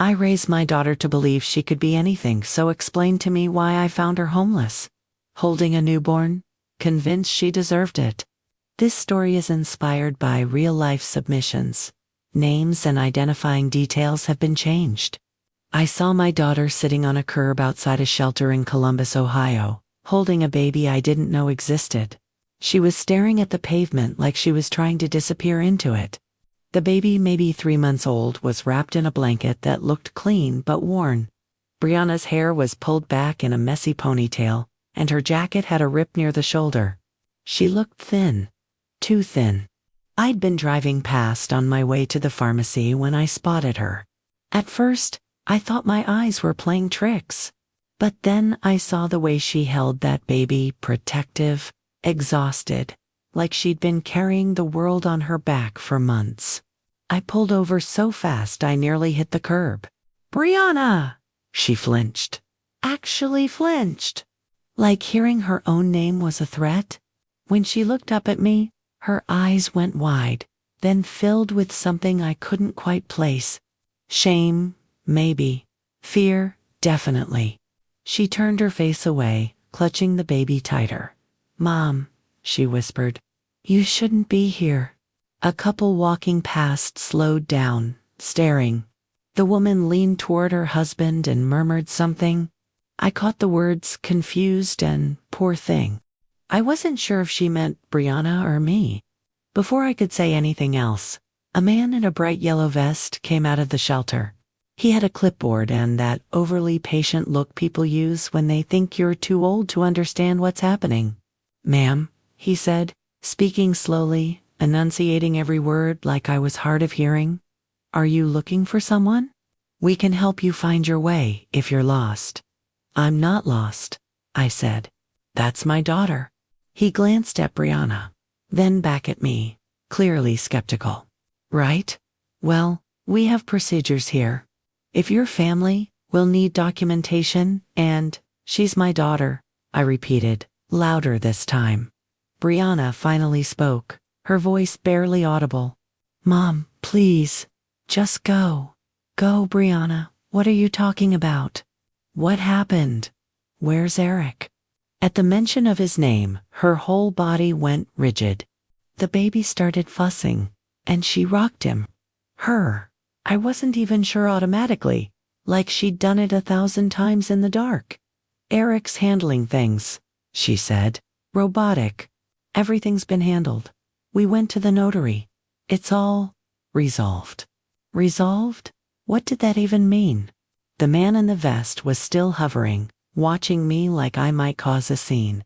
I raised my daughter to believe she could be anything, so explain to me why I found her homeless, holding a newborn, convinced she deserved it. This story is inspired by real-life submissions. Names and identifying details have been changed. I saw my daughter sitting on a curb outside a shelter in Columbus, Ohio, holding a baby I didn't know existed. She was staring at the pavement like she was trying to disappear into it. The baby, maybe 3 months old, was wrapped in a blanket that looked clean but worn. Brianna's hair was pulled back in a messy ponytail, and her jacket had a rip near the shoulder. She looked thin. Too thin. I'd been driving past on my way to the pharmacy when I spotted her. At first, I thought my eyes were playing tricks. But then I saw the way she held that baby, protective, exhausted, like she'd been carrying the world on her back for months. I pulled over so fast I nearly hit the curb. "Brianna!" She flinched. Actually flinched. Like hearing her own name was a threat. When she looked up at me, her eyes went wide, then filled with something I couldn't quite place. Shame, maybe. Fear, definitely. She turned her face away, clutching the baby tighter. "Mom," she whispered, "you shouldn't be here." A couple walking past slowed down, staring. The woman leaned toward her husband and murmured something. I caught the words confused and poor thing. I wasn't sure if she meant Brianna or me. Before I could say anything else, a man in a bright yellow vest came out of the shelter. He had a clipboard and that overly patient look people use when they think you're too old to understand what's happening. "Ma'am," he said, speaking slowly, enunciating every word like I was hard of hearing. "Are you looking for someone? We can help you find your way if you're lost." "I'm not lost," I said. "That's my daughter." He glanced at Brianna, then back at me, clearly skeptical. "Right? Well, we have procedures here. If you're family, we'll need documentation, and she's my daughter," I repeated, louder this time. Brianna finally spoke, her voice barely audible. "Mom, please, just go. Go, Brianna. What are you talking about? What happened? Where's Eric?" At the mention of his name, her whole body went rigid. The baby started fussing, and she rocked him. Her. I wasn't even sure automatically, like she'd done it 1,000 times in the dark. "Eric's handling things," she said. "Robotic. Everything's been handled. We went to the notary. It's all resolved." Resolved? What did that even mean? The man in the vest was still hovering, watching me like I might cause a scene.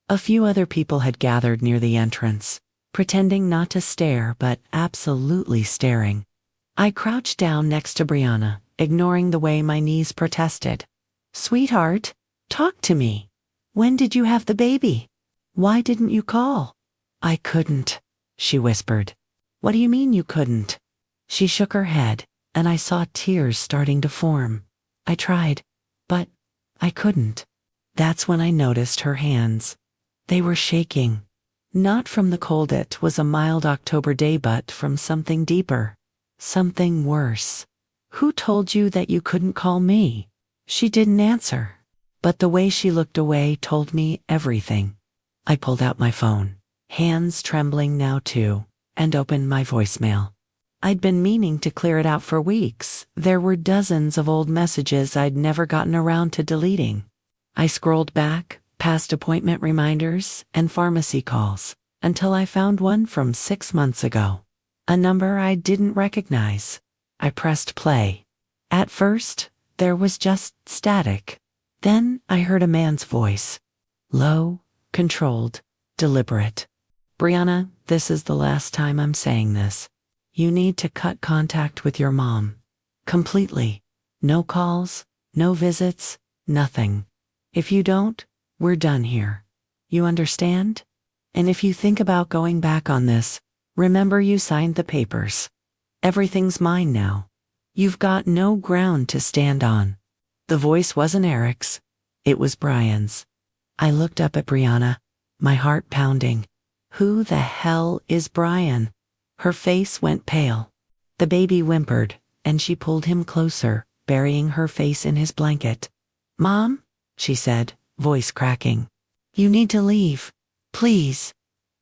A few other people had gathered near the entrance, pretending not to stare but absolutely staring. I crouched down next to Brianna, ignoring the way my knees protested. "Sweetheart, talk to me. When did you have the baby? Why didn't you call?" "I couldn't," she whispered. "What do you mean you couldn't?" She shook her head, and I saw tears starting to form. "I tried, but I couldn't." That's when I noticed her hands. They were shaking. Not from the cold, it was a mild October day, but from something deeper. Something worse. "Who told you that you couldn't call me?" She didn't answer. But the way she looked away told me everything. I pulled out my phone, hands trembling now too, and opened my voicemail. I'd been meaning to clear it out for weeks. There were dozens of old messages I'd never gotten around to deleting. I scrolled back, past appointment reminders and pharmacy calls, until I found one from 6 months ago. A number I didn't recognize. I pressed play. At first, there was just static. Then I heard a man's voice. Low, controlled, deliberate. "Brianna, this is the last time I'm saying this. You need to cut contact with your mom. Completely. No calls, no visits, nothing. If you don't, we're done here. You understand? And if you think about going back on this, remember you signed the papers. Everything's mine now. You've got no ground to stand on." The voice wasn't Eric's. It was Brian's. I looked up at Brianna, my heart pounding. Who the hell is Brian? Her face went pale. The baby whimpered, and she pulled him closer, burying her face in his blanket. "Mom," she said, voice cracking. "You need to leave. Please.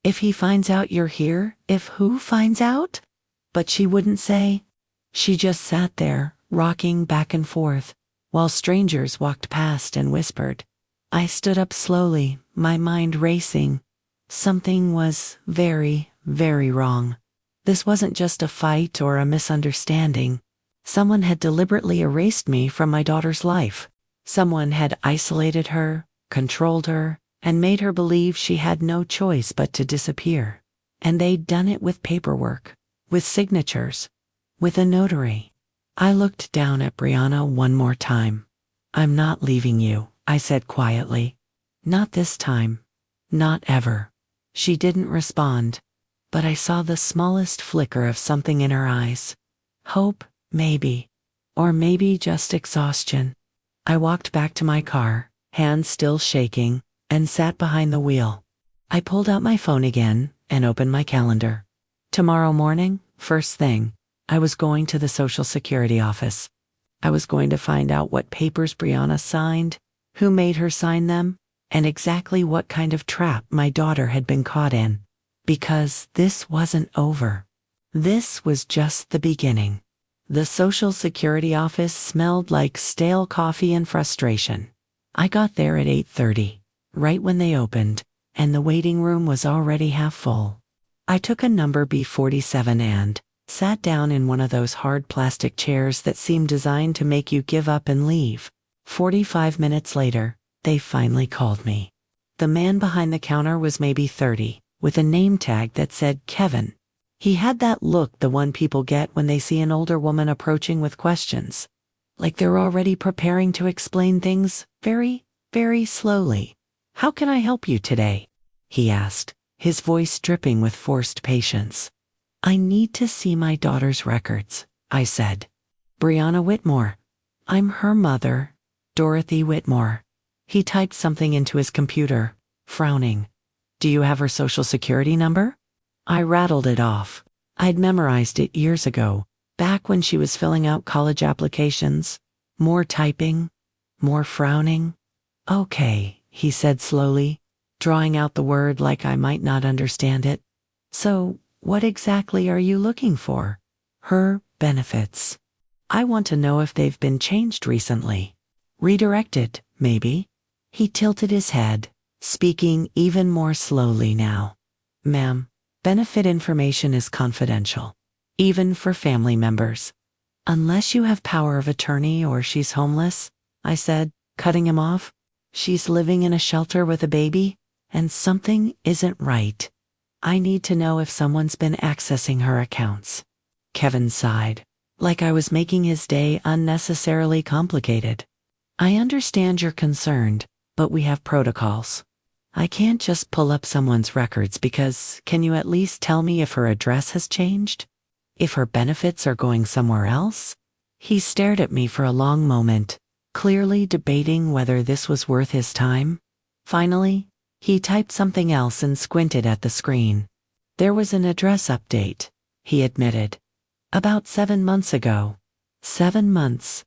If he finds out you're here, if who finds out?" But she wouldn't say. She just sat there, rocking back and forth, while strangers walked past and whispered. I stood up slowly, my mind racing. Something was very, very wrong. This wasn't just a fight or a misunderstanding. Someone had deliberately erased me from my daughter's life. Someone had isolated her, controlled her, and made her believe she had no choice but to disappear. And they'd done it with paperwork, with signatures, with a notary. I looked down at Brianna one more time. "I'm not leaving you," I said quietly. "Not this time. Not ever." She didn't respond, but I saw the smallest flicker of something in her eyes. Hope, maybe. Or maybe just exhaustion. I walked back to my car, hands still shaking, and sat behind the wheel. I pulled out my phone again and opened my calendar. Tomorrow morning, first thing, I was going to the Social Security office. I was going to find out what papers Brianna signed, who made her sign them, and exactly what kind of trap my daughter had been caught in. Because this wasn't over. This was just the beginning. The Social Security office smelled like stale coffee and frustration. I got there at 8:30, right when they opened, and the waiting room was already half full. I took a number B47 and sat down in one of those hard plastic chairs that seemed designed to make you give up and leave. 45 minutes later, they finally called me. The man behind the counter was maybe 30, with a name tag that said Kevin. He had that look the one people get when they see an older woman approaching with questions. Like they're already preparing to explain things very, very slowly. "How can I help you today?" he asked, his voice dripping with forced patience. "I need to see my daughter's records," I said. "Brianna Whitmore. I'm her mother, Dorothy Whitmore." He typed something into his computer, frowning. "Do you have her Social Security number?" I rattled it off. I'd memorized it years ago, back when she was filling out college applications. More typing, more frowning. "Okay," he said slowly, drawing out the word like I might not understand it. "So, what exactly are you looking for?" "Her benefits. I want to know if they've been changed recently. Redirected, maybe." He tilted his head, speaking even more slowly now. "Ma'am, benefit information is confidential, even for family members. Unless you have power of attorney or she's homeless," I said, cutting him off. "She's living in a shelter with a baby, and something isn't right. I need to know if someone's been accessing her accounts." Kevin sighed, like I was making his day unnecessarily complicated. "I understand you're concerned, but we have protocols. I can't just pull up someone's records because can you at least tell me if her address has changed? If her benefits are going somewhere else?" He stared at me for a long moment, clearly debating whether this was worth his time. Finally, he typed something else and squinted at the screen. "There was an address update," he admitted. "About 7 months ago." 7 months.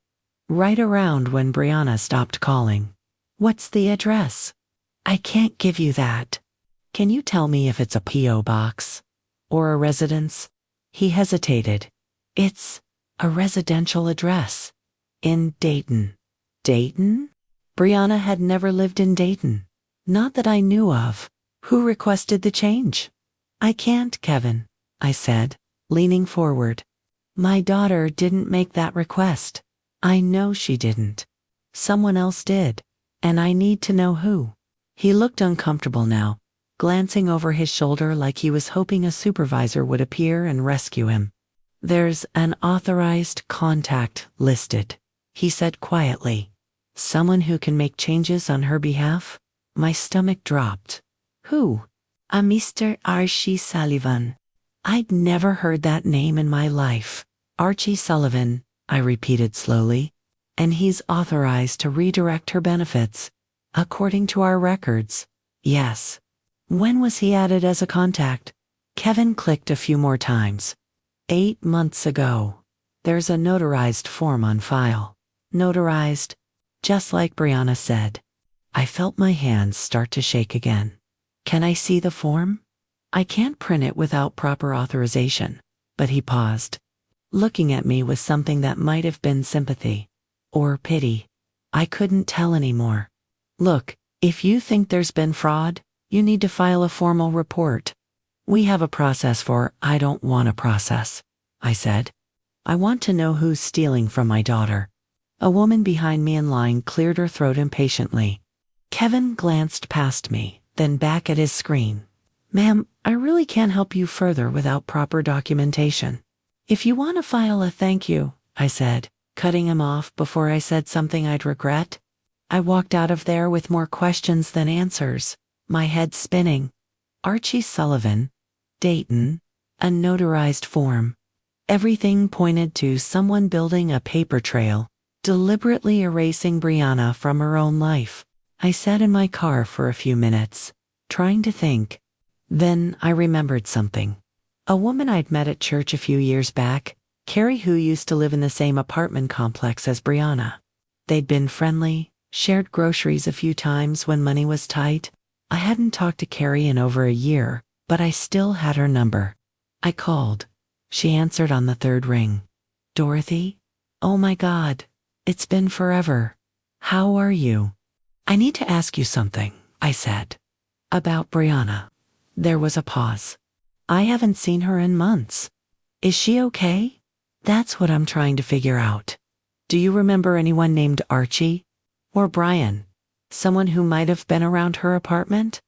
Right around when Brianna stopped calling. "What's the address?" "I can't give you that." "Can you tell me if it's a P.O. box? Or a residence?" He hesitated. "It's a residential address. In Dayton." Dayton? Brianna had never lived in Dayton. Not that I knew of. Who requested the change? "I can't, Kevin," I said, leaning forward. "My daughter didn't make that request. I know she didn't. Someone else did, and I need to know who." He looked uncomfortable now, glancing over his shoulder like he was hoping a supervisor would appear and rescue him. "There's an authorized contact listed," he said quietly. "Someone who can make changes on her behalf?" My stomach dropped. "Who?" "A Mr. Archie Sullivan." I'd never heard that name in my life. "Archie Sullivan," I repeated slowly. "And he's authorized to redirect her benefits, according to our records." "Yes." "When was he added as a contact?" Kevin clicked a few more times. 8 months ago. There's a notarized form on file." notarized, just like Brianna said. I felt my hands start to shake again. Can I see the form? I can't print it without proper authorization. But he paused, looking at me with something that might have been sympathy or pity. I couldn't tell anymore. Look, if you think there's been fraud, you need to file a formal report. We have a process for I don't want a process, I said. I want to know who's stealing from my daughter. A woman behind me in line cleared her throat impatiently. Kevin glanced past me, then back at his screen. Ma'am, I really can't help you further without proper documentation. If you want to file a thank you, I said, cutting him off before I said something I'd regret. I walked out of there with more questions than answers, my head spinning. Archie Sullivan, Dayton, a notarized form. Everything pointed to someone building a paper trail, deliberately erasing Brianna from her own life. I sat in my car for a few minutes, trying to think. Then I remembered something. A woman I'd met at church a few years back, Carrie, who used to live in the same apartment complex as Brianna. They'd been friendly, shared groceries a few times when money was tight. I hadn't talked to Carrie in over a year, but I still had her number. I called. She answered on the third ring. Dorothy? Oh my God. It's been forever. How are you? I need to ask you something, I said. About Brianna. There was a pause. I haven't seen her in months. Is she okay? That's what I'm trying to figure out. Do you remember anyone named Archie? Or Brian? Someone who might have been around her apartment?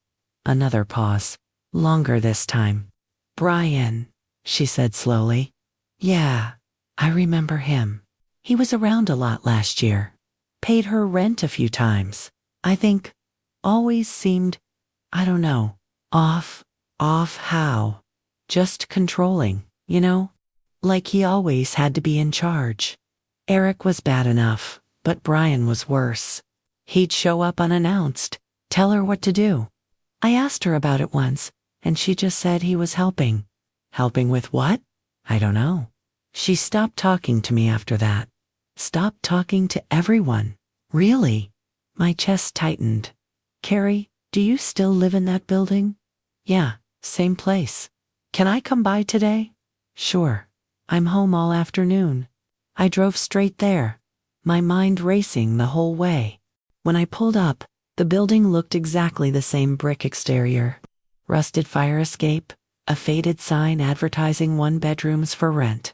Another pause. Longer this time. Brian, she said slowly. Yeah, I remember him. He was around a lot last year. Paid her rent a few times. I think. Always seemed, I don't know, off how? Just controlling, you know? Like he always had to be in charge. Eric was bad enough, but Brian was worse. He'd show up unannounced, tell her what to do. I asked her about it once, and she just said he was helping. Helping with what? I don't know. She stopped talking to me after that. Stopped talking to everyone. Really? My chest tightened. Carrie, do you still live in that building? Yeah, same place. Can I come by today? Sure. I'm home all afternoon. I drove straight there, my mind racing the whole way. When I pulled up, the building looked exactly the same brick exterior. Rusted fire escape, a faded sign advertising 1 bedrooms for rent.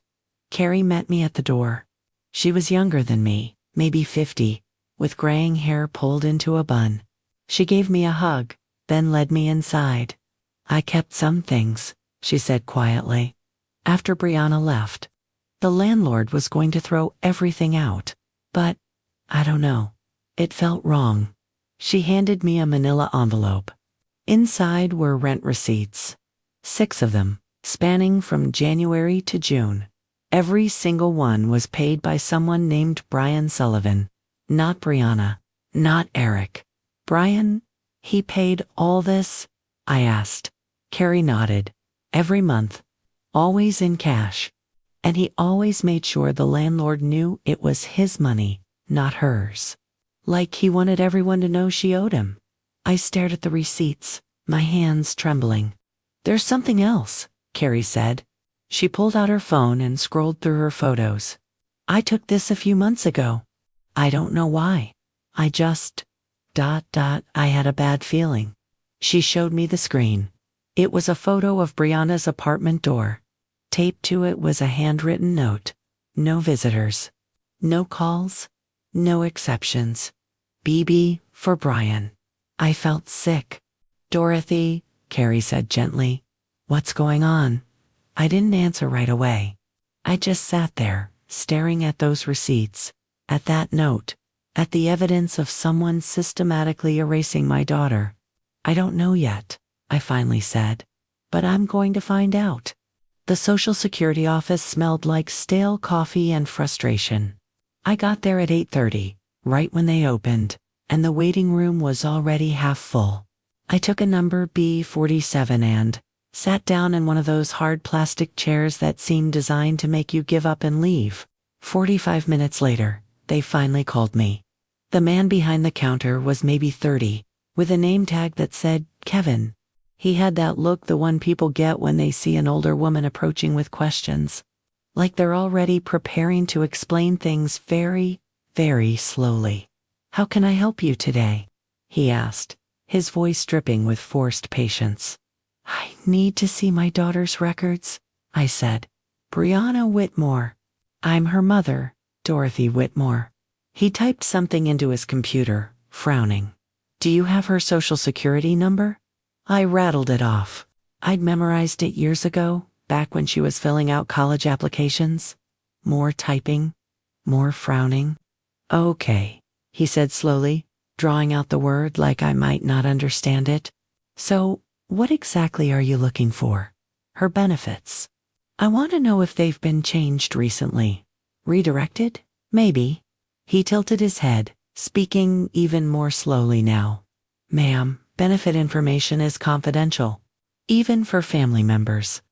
Carrie met me at the door. She was younger than me, maybe 50, with graying hair pulled into a bun. She gave me a hug, then led me inside. I kept some things, she said quietly. After Brianna left, the landlord was going to throw everything out. But, I don't know. It felt wrong. She handed me a manila envelope. Inside were rent receipts. 6 of them, spanning from January to June. Every single one was paid by someone named Brian Sullivan. Not Brianna. Not Eric. Brian? He paid all this? I asked. Carrie nodded. Every month. Always in cash. And he always made sure the landlord knew it was his money, not hers. Like he wanted everyone to know she owed him. I stared at the receipts, my hands trembling. There's something else, Carrie said. She pulled out her phone and scrolled through her photos. I took this a few months ago. I don't know why. I just... I had a bad feeling. She showed me the screen. It was a photo of Brianna's apartment door. Taped to it was a handwritten note. No visitors. No calls. No exceptions. BB for Brian. I felt sick. Dorothy, Carrie said gently. What's going on? I didn't answer right away. I just sat there, staring at those receipts, at that note, at the evidence of someone systematically erasing my daughter. I don't know yet, I finally said. But I'm going to find out. The Social Security office smelled like stale coffee and frustration. I got there at 8:30, right when they opened, and the waiting room was already half full. I took a number B47 and sat down in one of those hard plastic chairs that seemed designed to make you give up and leave. 45 minutes later, They finally called me. The man behind the counter was maybe 30, with a name tag that said Kevin. He had that look the one people get when they see an older woman approaching with questions. Like they're already preparing to explain things very, very slowly. "How can I help you today?" he asked, his voice dripping with forced patience. "I need to see my daughter's records," I said. "Brianna Whitmore. I'm her mother, Dorothy Whitmore." He typed something into his computer, frowning. "Do you have her social security number?" I rattled it off. I'd memorized it years ago, back when she was filling out college applications. More typing, more frowning. "Okay," he said slowly, drawing out the word like I might not understand it. "So, what exactly are you looking for?" "Her benefits. I want to know if they've been changed recently. Redirected? Maybe." He tilted his head, speaking even more slowly now. "Ma'am, benefit information is confidential, even for family members.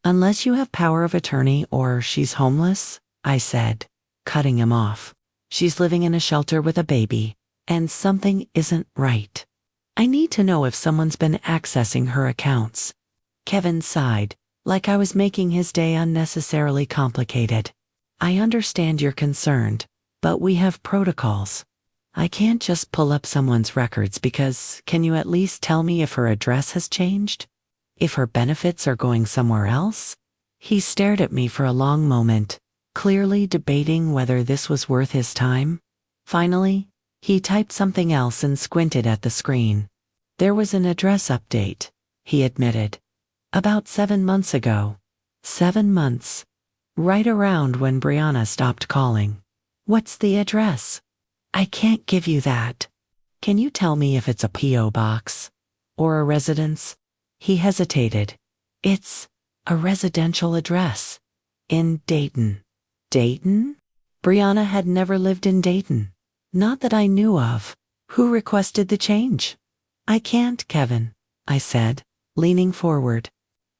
Unless you have power of attorney or she's homeless," I said, cutting him off. "She's living in a shelter with a baby, and something isn't right. I need to know if someone's been accessing her accounts." Kevin sighed, like I was making his day unnecessarily complicated. "I understand you're concerned, but we have protocols. I can't just pull up someone's records because can you at least tell me if her address has changed? If her benefits are going somewhere else?" He stared at me for a long moment, clearly debating whether this was worth his time. Finally, he typed something else and squinted at the screen. "There was an address update," he admitted. "About 7 months ago." 7 months. Right around when Brianna stopped calling. "What's the address?" "I can't give you that." "Can you tell me if it's a P.O. box? Or a residence?" He hesitated. "It's a residential address. In Dayton." Dayton? Brianna had never lived in Dayton. Not that I knew of. Who requested the change? "I can't, Kevin," I said, leaning forward.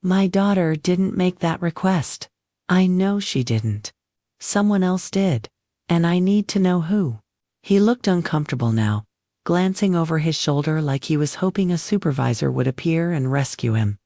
"My daughter didn't make that request. I know she didn't. Someone else did, and I need to know who." He looked uncomfortable now, glancing over his shoulder like he was hoping a supervisor would appear and rescue him.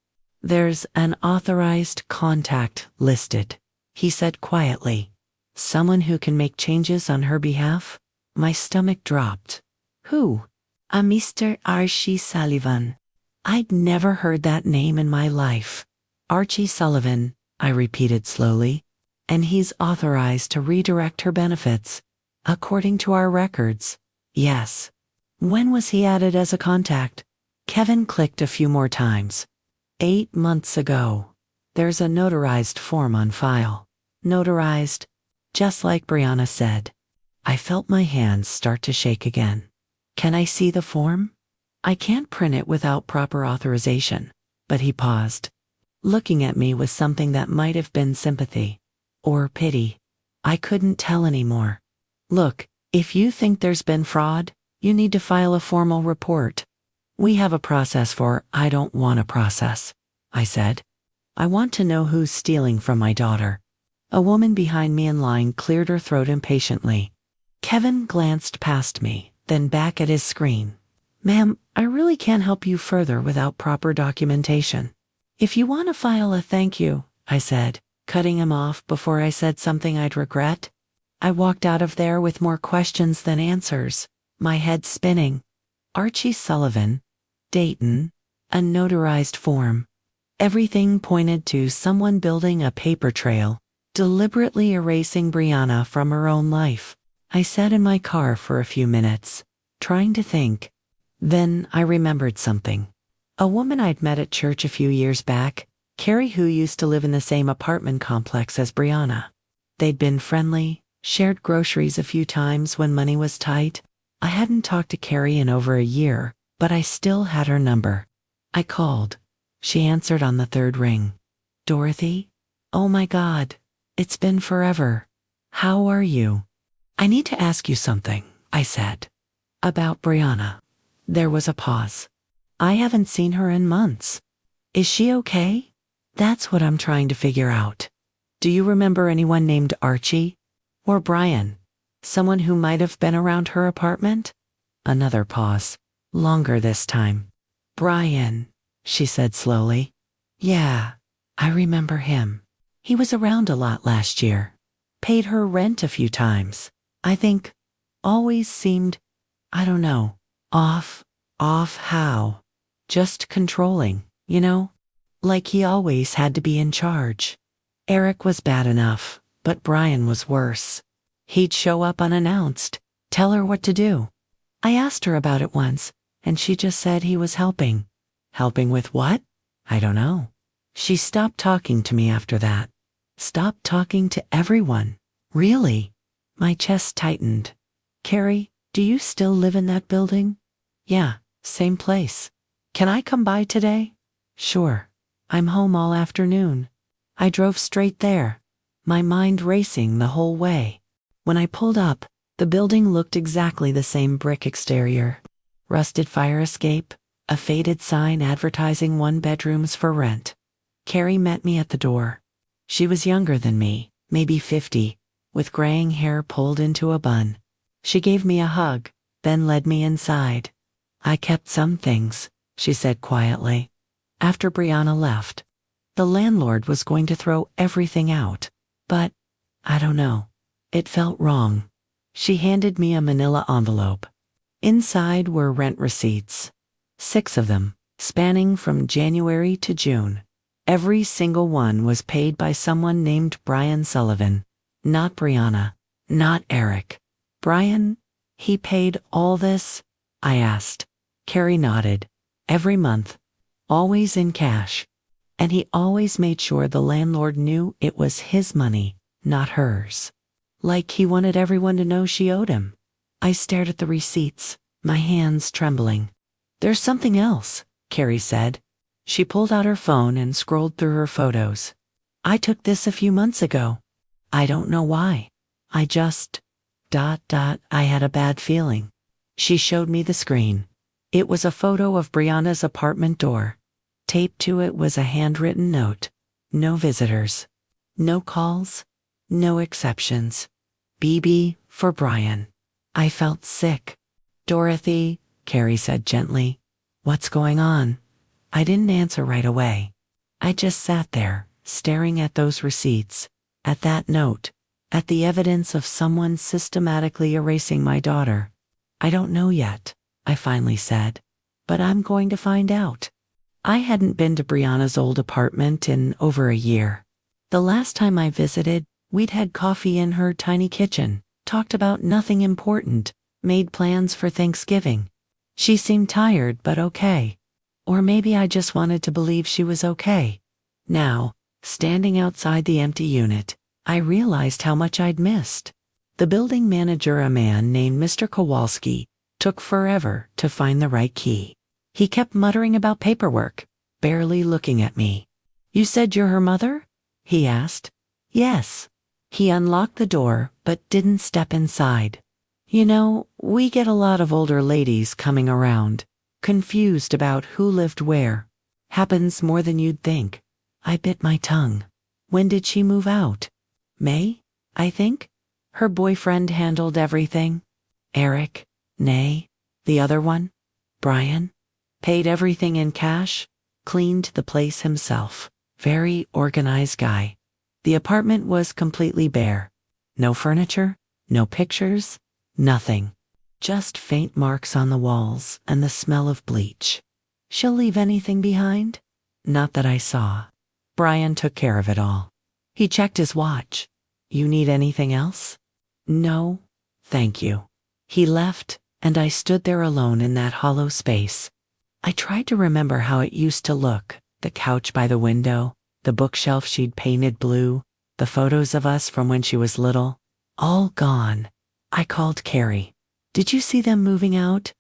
"There's an authorized contact listed," he said quietly. "Someone who can make changes on her behalf?" My stomach dropped. "Who?" "A Mr. Archie Sullivan." I'd never heard that name in my life. "Archie Sullivan," I repeated slowly. "And he's authorized to redirect her benefits, according to our records." "Yes." "When was he added as a contact?" Kevin clicked a few more times. 8 months ago. There's a notarized form on file." Notarized, just like Brianna said. I felt my hands start to shake again. "Can I see the form?" "I can't print it without proper authorization." But he paused, looking at me with something that might have been sympathy. Or pity. I couldn't tell anymore. "Look, if you think there's been fraud, you need to file a formal report. We have a process for I don't want a process," I said. "I want to know who's stealing from my daughter." A woman behind me in line cleared her throat impatiently. Kevin glanced past me, then back at his screen. "Ma'am, I really can't help you further without proper documentation. If you want to file a thank you," I said, cutting him off before I said something I'd regret. I walked out of there with more questions than answers, my head spinning. Archie Sullivan, Dayton, a notarized form. Everything pointed to someone building a paper trail, deliberately erasing Brianna from her own life. I sat in my car for a few minutes, trying to think. Then I remembered something. A woman I'd met at church a few years back, Carrie, who used to live in the same apartment complex as Brianna. They'd been friendly, shared groceries a few times when money was tight. I hadn't talked to Carrie in over a year, but I still had her number. I called. She answered on the 3rd ring. "Dorothy? Oh my God. It's been forever. How are you?" "I need to ask you something," I said. "About Brianna." There was a pause. "I haven't seen her in months. Is she okay?" "That's what I'm trying to figure out. Do you remember anyone named Archie? Or Brian? Someone who might have been around her apartment? Another pause. Longer this time. Brian, she said slowly. Yeah, I remember him. He was around a lot last year. Paid her rent a few times. I think always seemed, I don't know, off how? Just controlling, you know? Like he always had to be in charge. Eric was bad enough, but Brian was worse. He'd show up unannounced, tell her what to do. I asked her about it once, and she just said he was helping. Helping with what? I don't know. She stopped talking to me after that. Stopped talking to everyone. Really? My chest tightened. Carrie, do you still live in that building? Yeah, same place. Can I come by today? Sure. I'm home all afternoon. I drove straight there, my mind racing the whole way. When I pulled up, the building looked exactly the same brick exterior. Rusted fire escape, a faded sign advertising 1 bedrooms for rent. Carrie met me at the door. She was younger than me, maybe 50, with graying hair pulled into a bun. She gave me a hug, then led me inside. I kept some things, she said quietly. After Brianna left, the landlord was going to throw everything out. But, I don't know, it felt wrong. She handed me a manila envelope. Inside were rent receipts. 6 of them, spanning from January to June. Every single one was paid by someone named Brian Sullivan. Not Brianna, not Eric. Brian, he paid all this? I asked. Carrie nodded. Every month. Always in cash. And he always made sure the landlord knew it was his money, not hers. Like he wanted everyone to know she owed him. I stared at the receipts, my hands trembling. There's something else, Carrie said. She pulled out her phone and scrolled through her photos. I took this a few months ago. I don't know why. I just... I had a bad feeling. She showed me the screen. It was a photo of Brianna's apartment door. Taped to it was a handwritten note. No visitors. No calls. No exceptions. BB for Brian. I felt sick. Dorothy, Carrie said gently. What's going on? I didn't answer right away. I just sat there, staring at those receipts, at that note, at the evidence of someone systematically erasing my daughter. I don't know yet, I finally said, but I'm going to find out. I hadn't been to Brianna's old apartment in over a year. The last time I visited, we'd had coffee in her tiny kitchen, talked about nothing important, made plans for Thanksgiving. She seemed tired but okay. Or maybe I just wanted to believe she was okay. Now, standing outside the empty unit, I realized how much I'd missed. The building manager, a man named Mr. Kowalski, took forever to find the right key. He kept muttering about paperwork, barely looking at me. You said you're her mother? He asked. Yes. He unlocked the door but didn't step inside. You know, we get a lot of older ladies coming around, confused about who lived where. Happens more than you'd think. I bit my tongue. When did she move out? May, I think. Her boyfriend handled everything. Eric, nay, the other one, Brian, paid everything in cash, cleaned the place himself. Very organized guy. The apartment was completely bare. No furniture, no pictures, nothing. Just faint marks on the walls and the smell of bleach. She'll leave anything behind? Not that I saw. Brian took care of it all. He checked his watch. You need anything else? No, thank you. He left, and I stood there alone in that hollow space. I tried to remember how it used to look, the couch by the window, the bookshelf she'd painted blue, the photos of us from when she was little. All gone. I called Carrie. Did you see them moving out?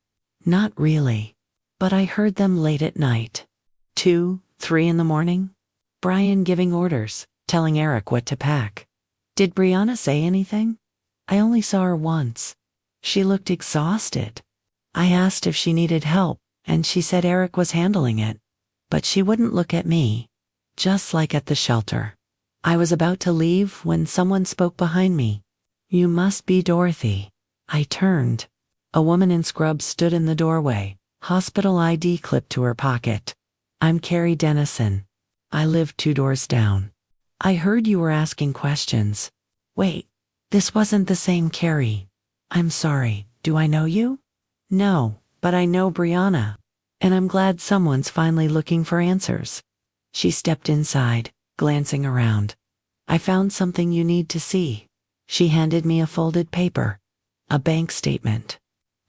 Not really. But I heard them late at night. 2, 3 in the morning. Brian giving orders, telling Eric what to pack. Did Brianna say anything? I only saw her once. She looked exhausted. I asked if she needed help, and she said Eric was handling it. But she wouldn't look at me. Just like at the shelter. I was about to leave when someone spoke behind me. You must be Dorothy. I turned. A woman in scrubs stood in the doorway, hospital ID clipped to her pocket. I'm Carrie Dennison. I live 2 doors down. I heard you were asking questions. Wait, this wasn't the same Carrie. I'm sorry, do I know you? No, but I know Brianna. And I'm glad someone's finally looking for answers. She stepped inside, glancing around. I found something you need to see. She handed me a folded paper. A bank statement.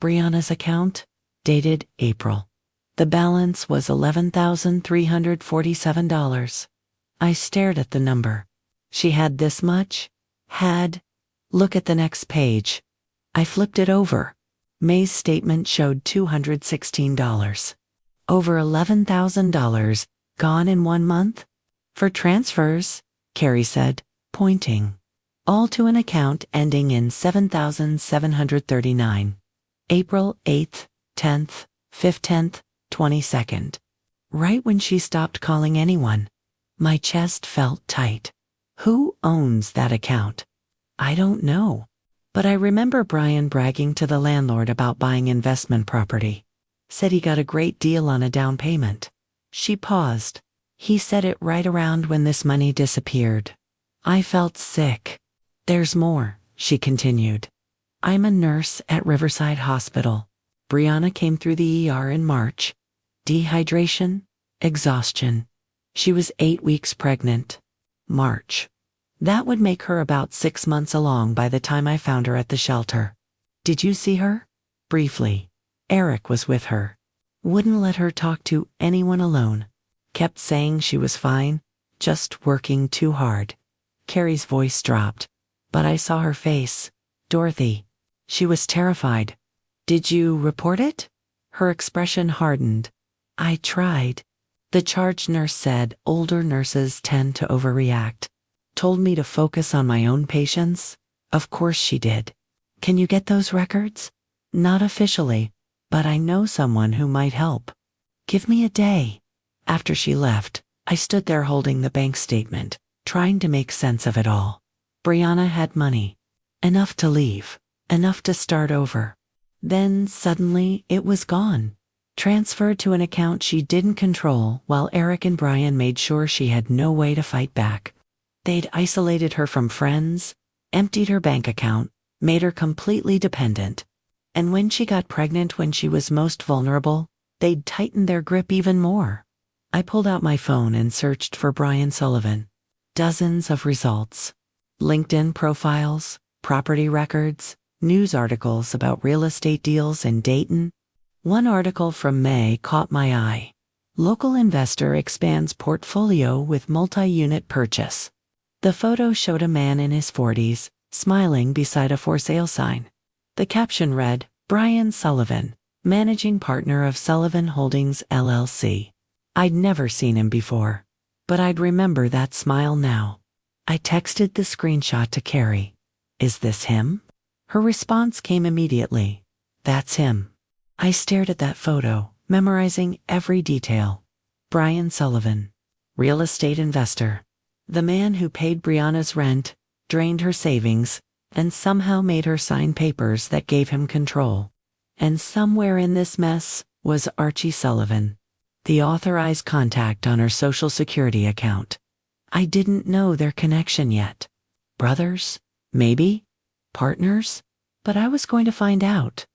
Brianna's account? Dated April. The balance was $11,347. I stared at the number. She had this much? Had? Look at the next page. I flipped it over. May's statement showed $216. Over $11,000 gone in 1 month? For transfers, Carrie said, pointing. All to an account ending in 7,739. April 8th, 10th, 15th, 22nd. Right when she stopped calling anyone. My chest felt tight. Who owns that account? I don't know. But I remember Brian bragging to the landlord about buying investment property. Said he got a great deal on a down payment. She paused. He said it right around when this money disappeared. I felt sick. There's more, she continued. I'm a nurse at Riverside Hospital. Brianna came through the ER in March. Dehydration, exhaustion. She was 8 weeks pregnant. March. That would make her about 6 months along by the time I found her at the shelter. Did you see her? Briefly. Eric was with her. Wouldn't let her talk to anyone alone. Kept saying she was fine, just working too hard. Carrie's voice dropped. But I saw her face. Dorothy. She was terrified. Did you report it? Her expression hardened. I tried. The charge nurse said older nurses tend to overreact. Told me to focus on my own patients. Of course she did. Can you get those records? Not officially, but I know someone who might help. Give me a day. After she left, I stood there holding the bank statement, trying to make sense of it all. Brianna had money. Enough to leave. Enough to start over. Then, suddenly, it was gone. Transferred to an account she didn't control while Eric and Brian made sure she had no way to fight back. They'd isolated her from friends, emptied her bank account, made her completely dependent. And when she got pregnant when she was most vulnerable, they'd tightened their grip even more. I pulled out my phone and searched for Brian Sullivan. Dozens of results. LinkedIn profiles, property records, news articles about real estate deals in Dayton. One article from May caught my eye. Local investor expands portfolio with multi-unit purchase. The photo showed a man in his 40s, smiling beside a for sale sign. The caption read, Brian Sullivan, managing partner of Sullivan Holdings LLC. I'd never seen him before, but I'd remember that smile now. I texted the screenshot to Carrie. Is this him? Her response came immediately. That's him. I stared at that photo, memorizing every detail. Brian Sullivan, real estate investor. The man who paid Brianna's rent, drained her savings, and somehow made her sign papers that gave him control. And somewhere in this mess was Archie Sullivan, the authorized contact on her Social Security account. I didn't know their connection yet. Brothers? Maybe? Partners? But I was going to find out.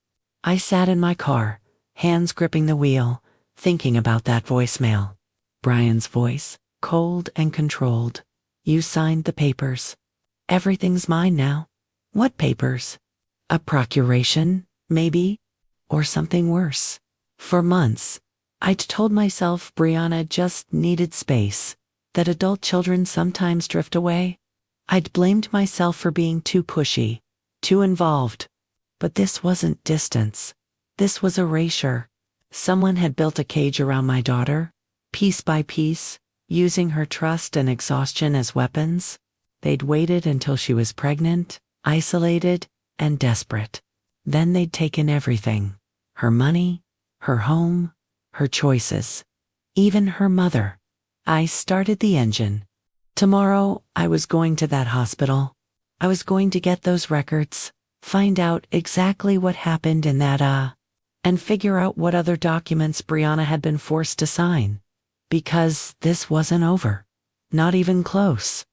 I sat in my car, hands gripping the wheel, thinking about that voicemail. Brian's voice, cold and controlled. You signed the papers. Everything's mine now. What papers? A procuration, maybe? Or something worse. For months, I'd told myself Brianna just needed space, that adult children sometimes drift away. I'd blamed myself for being too pushy, too involved. But this wasn't distance. This was erasure. Someone had built a cage around my daughter, piece by piece, using her trust and exhaustion as weapons. They'd waited until she was pregnant, isolated, and desperate. Then they'd taken everything. Her money, her home, her choices. Even her mother. I started the engine. Tomorrow, I was going to that hospital. I was going to get those records, find out exactly what happened in that, and figure out what other documents Brianna had been forced to sign. Because this wasn't over. Not even close.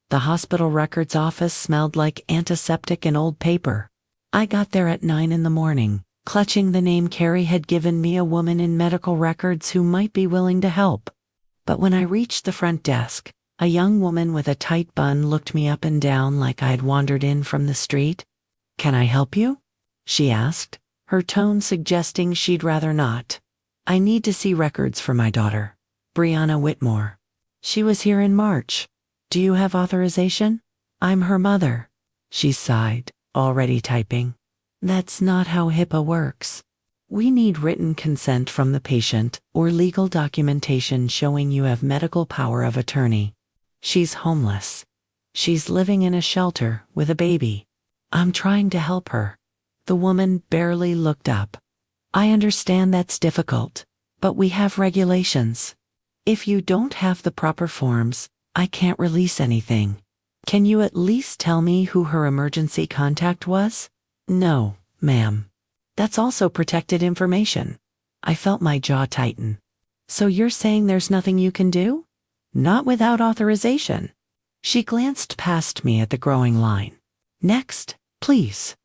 The hospital records office smelled like antiseptic and old paper. I got there at 9 in the morning, clutching the name Carrie had given me, a woman in medical records who might be willing to help. But when I reached the front desk, a young woman with a tight bun looked me up and down like I'd wandered in from the street. "Can I help you?" she asked, her tone suggesting she'd rather not. "I need to see records for my daughter, Brianna Whitmore. She was here in March. Do you have authorization? I'm her mother." She sighed, already typing. "That's not how HIPAA works. We need written consent from the patient or legal documentation showing you have medical power of attorney. She's homeless. She's living in a shelter with a baby. I'm trying to help her." The woman barely looked up. "I understand that's difficult, but we have regulations. If you don't have the proper forms, I can't release anything. Can you at least tell me who her emergency contact was?" "No, ma'am. That's also protected information." I felt my jaw tighten. "So you're saying there's nothing you can do?" "Not without authorization." She glanced past me at the growing line. "Next, please."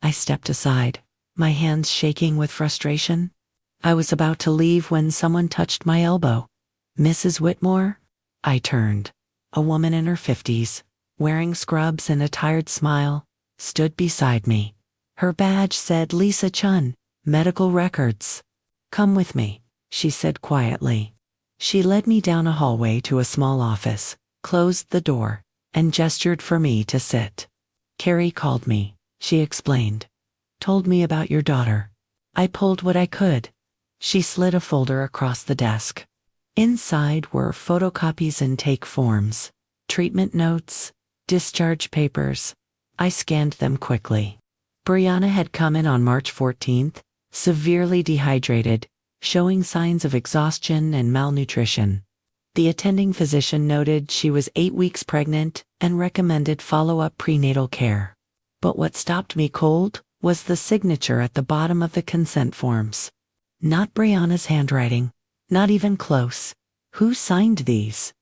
I stepped aside, my hands shaking with frustration. I was about to leave when someone touched my elbow. "Mrs. Whitmore?" I turned. A woman in her 50s, wearing scrubs and a tired smile, stood beside me. Her badge said Lisa Chun, Medical Records. "Come with me," she said quietly. She led me down a hallway to a small office, closed the door, and gestured for me to sit. "Carrie called me," she explained. "Told me about your daughter." I pulled what I could. She slid a folder across the desk. Inside were photocopies and take forms, treatment notes, discharge papers. I scanned them quickly. Brianna had come in on March 14th, severely dehydrated, showing signs of exhaustion and malnutrition. The attending physician noted she was 8 weeks pregnant and recommended follow-up prenatal care. But what stopped me cold was the signature at the bottom of the consent forms. Not Brianna's handwriting, not even close. "Who signed these?"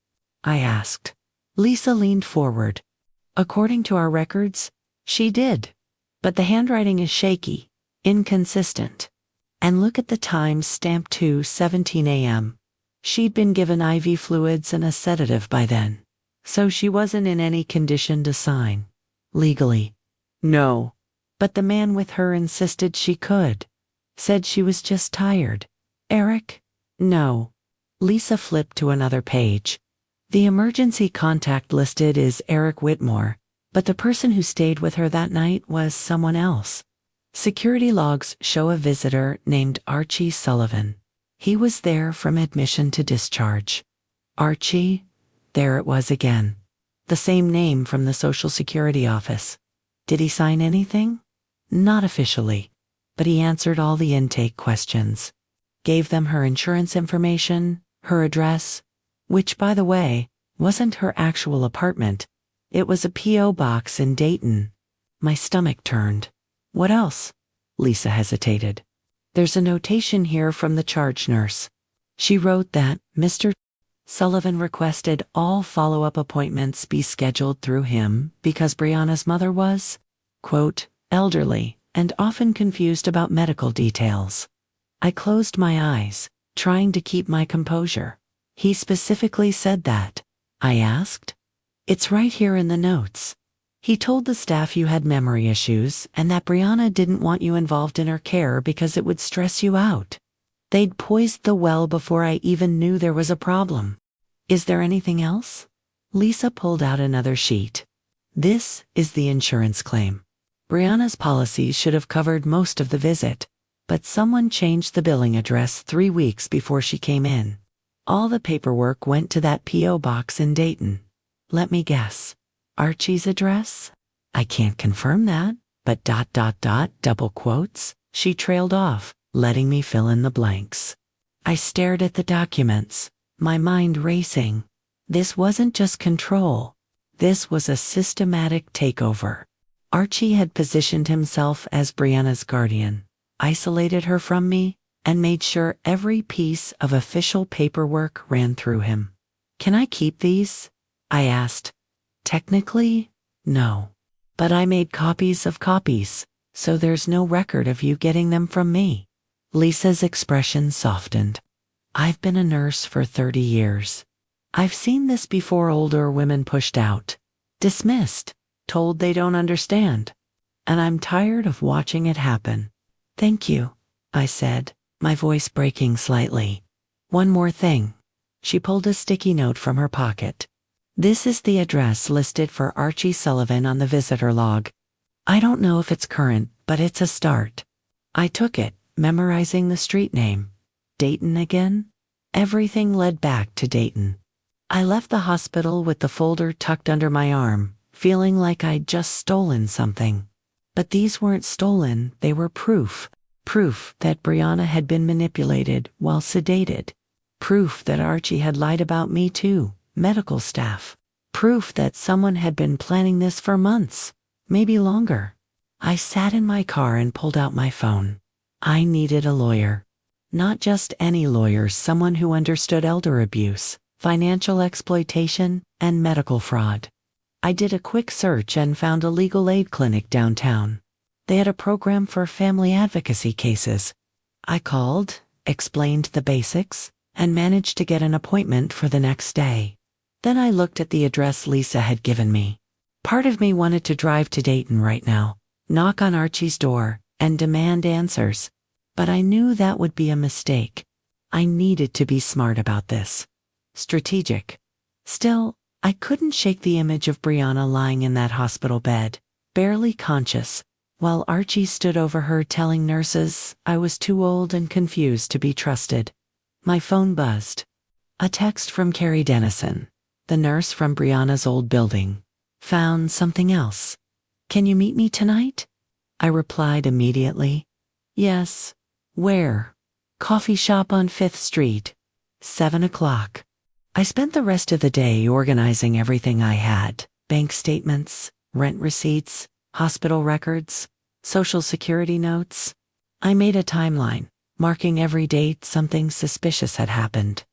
I asked. Lisa leaned forward. "According to our records, she did. But the handwriting is shaky, inconsistent. And look at the time stamped to 17 a.m. She'd been given IV fluids and a sedative by then. So she wasn't in any condition to sign. Legally. No. But the man with her insisted she could. Said she was just tired. Eric? No." Lisa flipped to another page. "The emergency contact listed is Eric Whitmore, but the person who stayed with her that night was someone else. Security logs show a visitor named Archie Sullivan. He was there from admission to discharge." Archie? There it was again. The same name from the Social Security office. Did he sign anything? Not officially, but he answered all the intake questions. Gave them her insurance information, her address, which, by the way, wasn't her actual apartment. It was a P.O. box in Dayton. My stomach turned. "What else?" Lisa hesitated. "There's a notation here from the charge nurse. She wrote that Mr. Sullivan requested all follow-up appointments be scheduled through him because Brianna's mother was, quote, elderly and often confused about medical details." I closed my eyes, trying to keep my composure. "He specifically said that?" I asked. "It's right here in the notes. He told the staff you had memory issues and that Brianna didn't want you involved in her care because it would stress you out. They'd poised the well before I even knew there was a problem. Is there anything else?" Lisa pulled out another sheet. "This is the insurance claim. Brianna's policies should have covered most of the visit, but someone changed the billing address 3 weeks before she came in. All the paperwork went to that P.O. box in Dayton. Let me guess. Archie's address? I can't confirm that, but ... double quotes." She trailed off, letting me fill in the blanks. I stared at the documents, my mind racing. This wasn't just control. This was a systematic takeover. Archie had positioned himself as Brianna's guardian, isolated her from me, and made sure every piece of official paperwork ran through him. "Can I keep these?" I asked. "Technically, no. But I made copies of copies, so there's no record of you getting them from me." Lisa's expression softened. "I've been a nurse for 30 years. I've seen this before: older women pushed out, dismissed, told they don't understand. And I'm tired of watching it happen." "Thank you," I said, my voice breaking slightly. "One more thing." She pulled a sticky note from her pocket. "This is the address listed for Archie Sullivan on the visitor log. I don't know if it's current, but it's a start." I took it, memorizing the street name. Dayton again? Everything led back to Dayton. I left the hospital with the folder tucked under my arm, feeling like I'd just stolen something. But these weren't stolen, they were proof. Proof that Brianna had been manipulated while sedated. Proof that Archie had lied about me too, medical staff. Proof that someone had been planning this for months, maybe longer. I sat in my car and pulled out my phone. I needed a lawyer. Not just any lawyer, someone who understood elder abuse, financial exploitation, and medical fraud. I did a quick search and found a legal aid clinic downtown. They had a program for family advocacy cases. I called, explained the basics, and managed to get an appointment for the next day. Then I looked at the address Lisa had given me. Part of me wanted to drive to Dayton right now, knock on Archie's door, and demand answers. But I knew that would be a mistake. I needed to be smart about this. Strategic. Still, I couldn't shake the image of Brianna lying in that hospital bed, barely conscious, while Archie stood over her telling nurses I was too old and confused to be trusted. My phone buzzed. A text from Carrie Dennison, the nurse from Brianna's old building. "Found something else. Can you meet me tonight?" I replied immediately. "Yes." "Where?" "Coffee shop on 5th Street. 7 o'clock. I spent the rest of the day organizing everything I had: bank statements, rent receipts, hospital records, Social Security notes. I made a timeline, marking every date something suspicious had happened.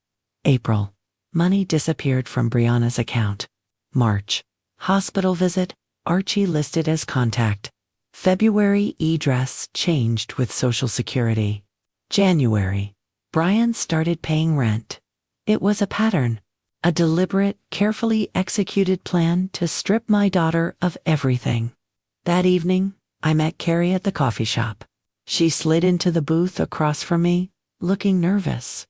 April. Money disappeared from Brianna's account. March. Hospital visit, Archie listed as contact. February, address changed with Social Security. January. Brian started paying rent. It was a pattern, a deliberate, carefully executed plan to strip my daughter of everything. That evening, I met Carrie at the coffee shop. She slid into the booth across from me, looking nervous.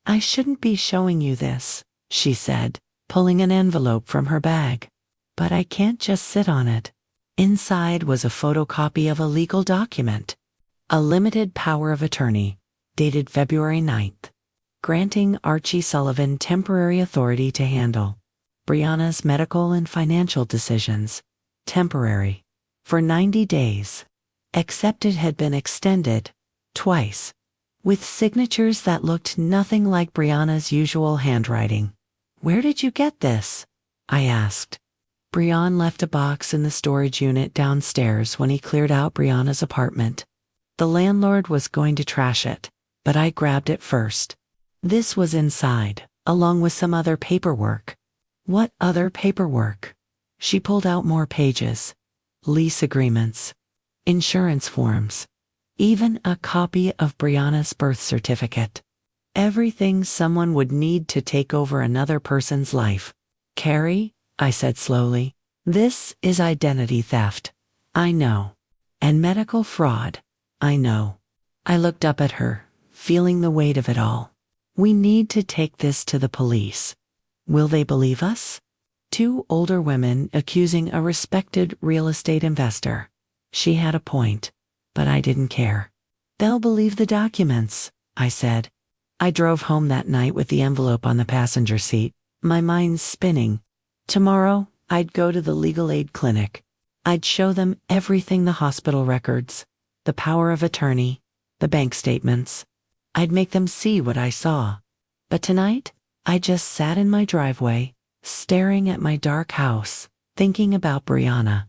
"I shouldn't be showing you this," she said, pulling an envelope from her bag. "But I can't just sit on it." Inside was a photocopy of a legal document, a limited power of attorney, dated February 9th, granting Archie Sullivan temporary authority to handle Brianna's medical and financial decisions. Temporary. For 90 days. Except it had been extended, twice, with signatures that looked nothing like Brianna's usual handwriting. "Where did you get this?" I asked. Brian left a box in the storage unit downstairs when he cleared out Brianna's apartment. The landlord was going to trash it, but I grabbed it first. This was inside, along with some other paperwork. "What other paperwork?" She pulled out more pages. Lease agreements, insurance forms, even a copy of Brianna's birth certificate. Everything someone would need to take over another person's life. "Carrie," I said slowly, "this is identity theft. I know. And medical fraud. I know." I looked up at her, feeling the weight of it all. "We need to take this to the police. Will they believe us?" Two older women accusing a respected real estate investor. She had a point, but I didn't care. "They'll believe the documents," I said. I drove home that night with the envelope on the passenger seat, my mind spinning. Tomorrow, I'd go to the legal aid clinic. I'd show them everything: the hospital records, the power of attorney, the bank statements. I'd make them see what I saw. But tonight, I just sat in my driveway, staring at my dark house, thinking about Brianna.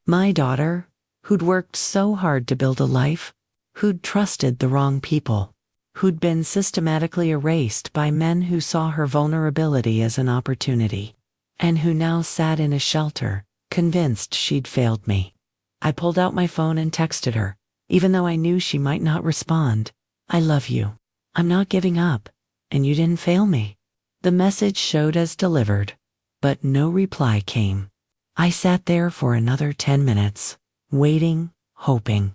My daughter, who'd worked so hard to build a life, who'd trusted the wrong people, who'd been systematically erased by men who saw her vulnerability as an opportunity, and who now sat in a shelter, convinced she'd failed me. I pulled out my phone and texted her, even though I knew she might not respond. I love you. I'm not giving up, and you didn't fail me. The message showed as delivered, but no reply came. I sat there for another 10 minutes, waiting, hoping.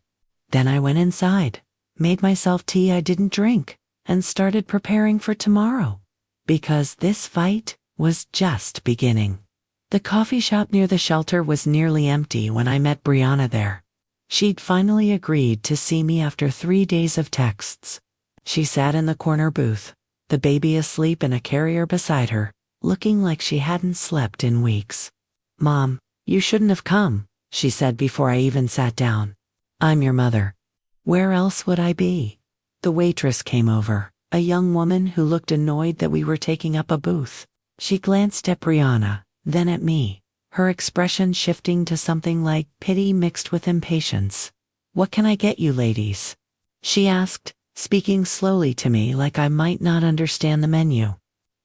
Then I went inside, made myself tea I didn't drink, and started preparing for tomorrow. Because this fight was just beginning. The coffee shop near the shelter was nearly empty when I met Brianna there. She'd finally agreed to see me after 3 days of texts. She sat in the corner booth, the baby asleep in a carrier beside her, looking like she hadn't slept in weeks. "Mom, you shouldn't have come," she said before I even sat down. "I'm your mother. Where else would I be?" The waitress came over, a young woman who looked annoyed that we were taking up a booth. She glanced at Brianna, then at me, her expression shifting to something like pity mixed with impatience. "What can I get you ladies?" she asked, speaking slowly to me like I might not understand the menu.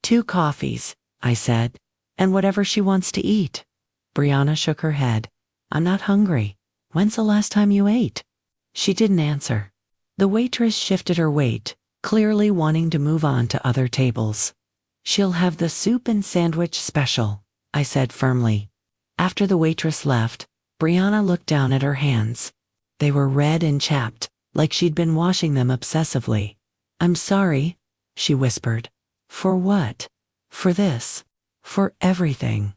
"2 coffees," I said, "and whatever she wants to eat." Brianna shook her head. "I'm not hungry. When's the last time you ate?" She didn't answer. The waitress shifted her weight, clearly wanting to move on to other tables. "She'll have the soup and sandwich special," I said firmly. After the waitress left, Brianna looked down at her hands. They were red and chapped, like she'd been washing them obsessively. "I'm sorry," she whispered. "For what? For this. For everything.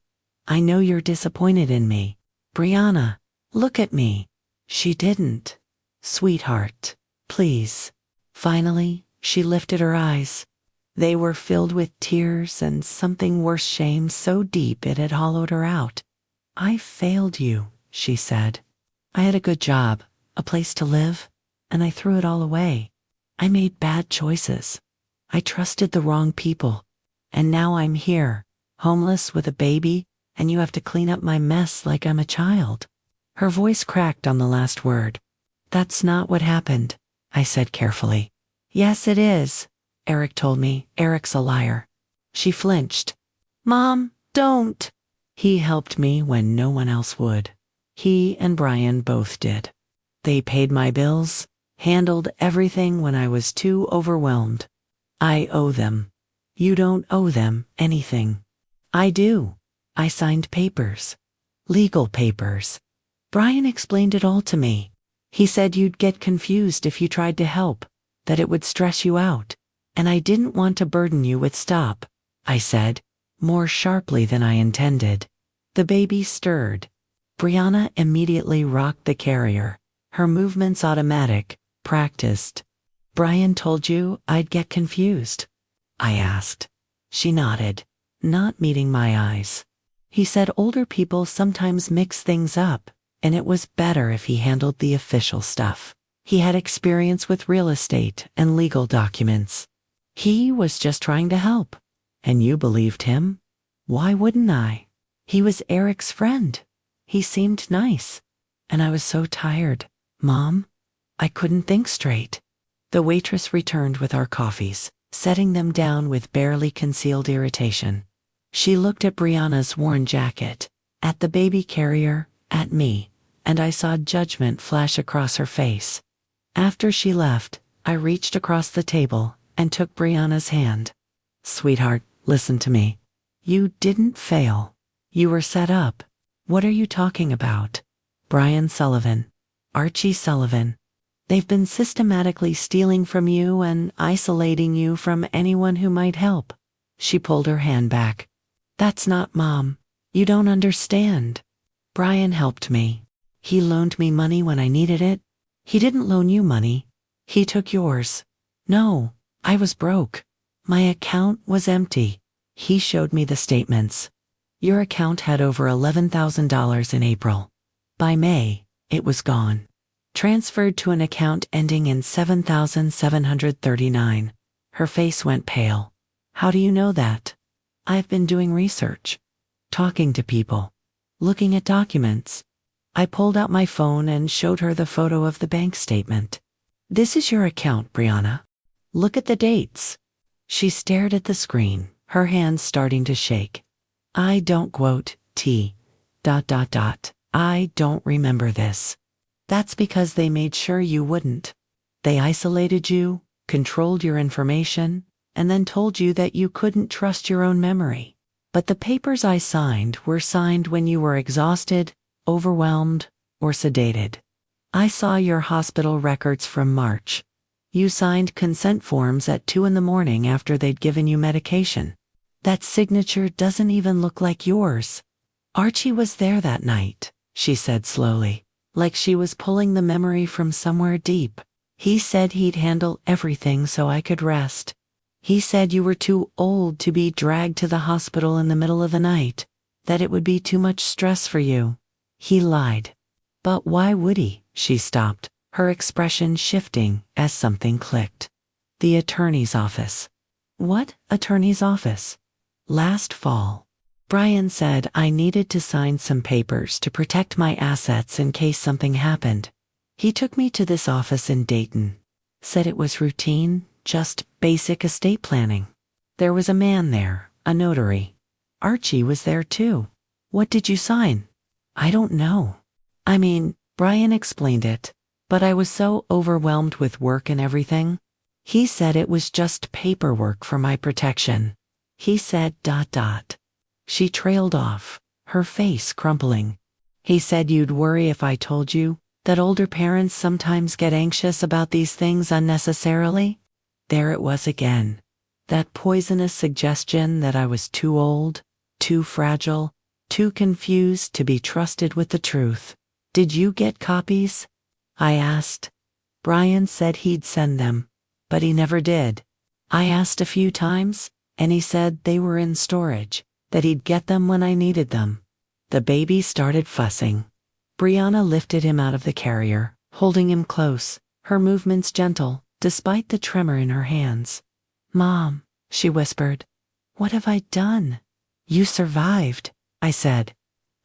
I know you're disappointed in me. Brianna, look at me." She didn't. "Sweetheart, please." Finally, she lifted her eyes. They were filled with tears and something worse, shame so deep it had hollowed her out. "I failed you," she said. "I had a good job, a place to live, and I threw it all away. I made bad choices. I trusted the wrong people. And now I'm here, homeless with a baby, and you have to clean up my mess like I'm a child." Her voice cracked on the last word. "That's not what happened," I said carefully. "Yes, it is," Eric told me. "Eric's a liar." She flinched. "Mom, don't." He helped me when no one else would. He and Brian both did. They paid my bills, handled everything when I was too overwhelmed. I owe them. You don't owe them anything. I do. I signed papers. Legal papers. Brian explained it all to me. He said you'd get confused if you tried to help, that it would stress you out, and I didn't want to burden you with stop, I said, more sharply than I intended. The baby stirred. Brianna immediately rocked the carrier, her movements automatic, practiced. "Brian told you I'd get confused?" I asked. She nodded, not meeting my eyes. "He said older people sometimes mix things up, and it was better if he handled the official stuff. He had experience with real estate and legal documents. He was just trying to help. And you believed him? Why wouldn't I? He was Eric's friend. He seemed nice. And I was so tired, Mom. I couldn't think straight." The waitress returned with our coffees, setting them down with barely concealed irritation. She looked at Brianna's worn jacket, at the baby carrier, at me, and I saw judgment flash across her face. After she left, I reached across the table and took Brianna's hand. "Sweetheart, listen to me. You didn't fail. You were set up. What are you talking about? Brian Sullivan, Archie Sullivan. They've been systematically stealing from you and isolating you from anyone who might help." She pulled her hand back. "That's not Mom. You don't understand. Brian helped me. He loaned me money when I needed it. He didn't loan you money. He took yours. No, I was broke. My account was empty. He showed me the statements. Your account had over $11,000 in April. By May, it was gone. Transferred to an account ending in 7,739. Her face went pale. "How do you know that?" "I've been doing research. Talking to people. looking at documents. I pulled out my phone and showed her the photo of the bank statement. "This is your account, Brianna. Look at the dates." She stared at the screen, her hands starting to shake. "I don't quote T. ... I don't remember this." "That's because they made sure you wouldn't. They isolated you, controlled your information, and then told you that you couldn't trust your own memory. But the papers I signed were signed when you were exhausted, overwhelmed, or sedated. I saw your hospital records from March. You signed consent forms at 2 in the morning after they'd given you medication. That signature doesn't even look like yours." "Archie was there that night," she said slowly, like she was pulling the memory from somewhere deep. "He said he'd handle everything so I could rest. He said you were too old to be dragged to the hospital in the middle of the night, that it would be too much stress for you. He lied." "But why would he?" She stopped, her expression shifting as something clicked. "The attorney's office." "What attorney's office?" "Last fall, Brian said I needed to sign some papers to protect my assets in case something happened. He took me to this office in Dayton. Said it was routine, just basic estate planning. There was a man there, a notary. Archie was there too." "What did you sign?" "I don't know. I mean, Brian explained it, but I was so overwhelmed with work and everything. He said it was just paperwork for my protection. He said ... She trailed off, her face crumpling. "He said you'd worry if I told you that older parents sometimes get anxious about these things unnecessarily." There it was again. That poisonous suggestion that I was too old, too fragile, too confused to be trusted with the truth. "Did you get copies?" I asked. "Brian said he'd send them, but he never did. I asked a few times, and he said they were in storage, that he'd get them when I needed them." The baby started fussing. Brianna lifted him out of the carrier, holding him close, her movements gentle, despite the tremor in her hands. "Mom," she whispered, "what have I done?" "You survived," I said.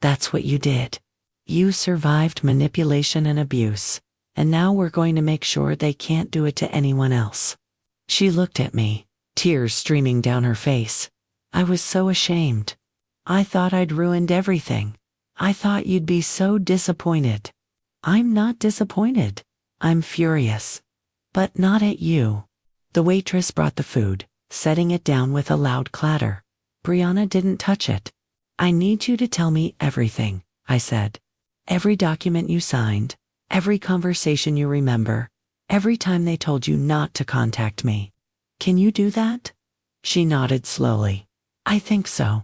"That's what you did. You survived manipulation and abuse, and now we're going to make sure they can't do it to anyone else." She looked at me, tears streaming down her face. I was so ashamed. "I thought I'd ruined everything. I thought you'd be so disappointed." "I'm not disappointed. I'm furious. But not at you." The waitress brought the food, setting it down with a loud clatter. Brianna didn't touch it. "I need you to tell me everything," I said. "Every document you signed, every conversation you remember, every time they told you not to contact me. Can you do that?" She nodded slowly. "I think so."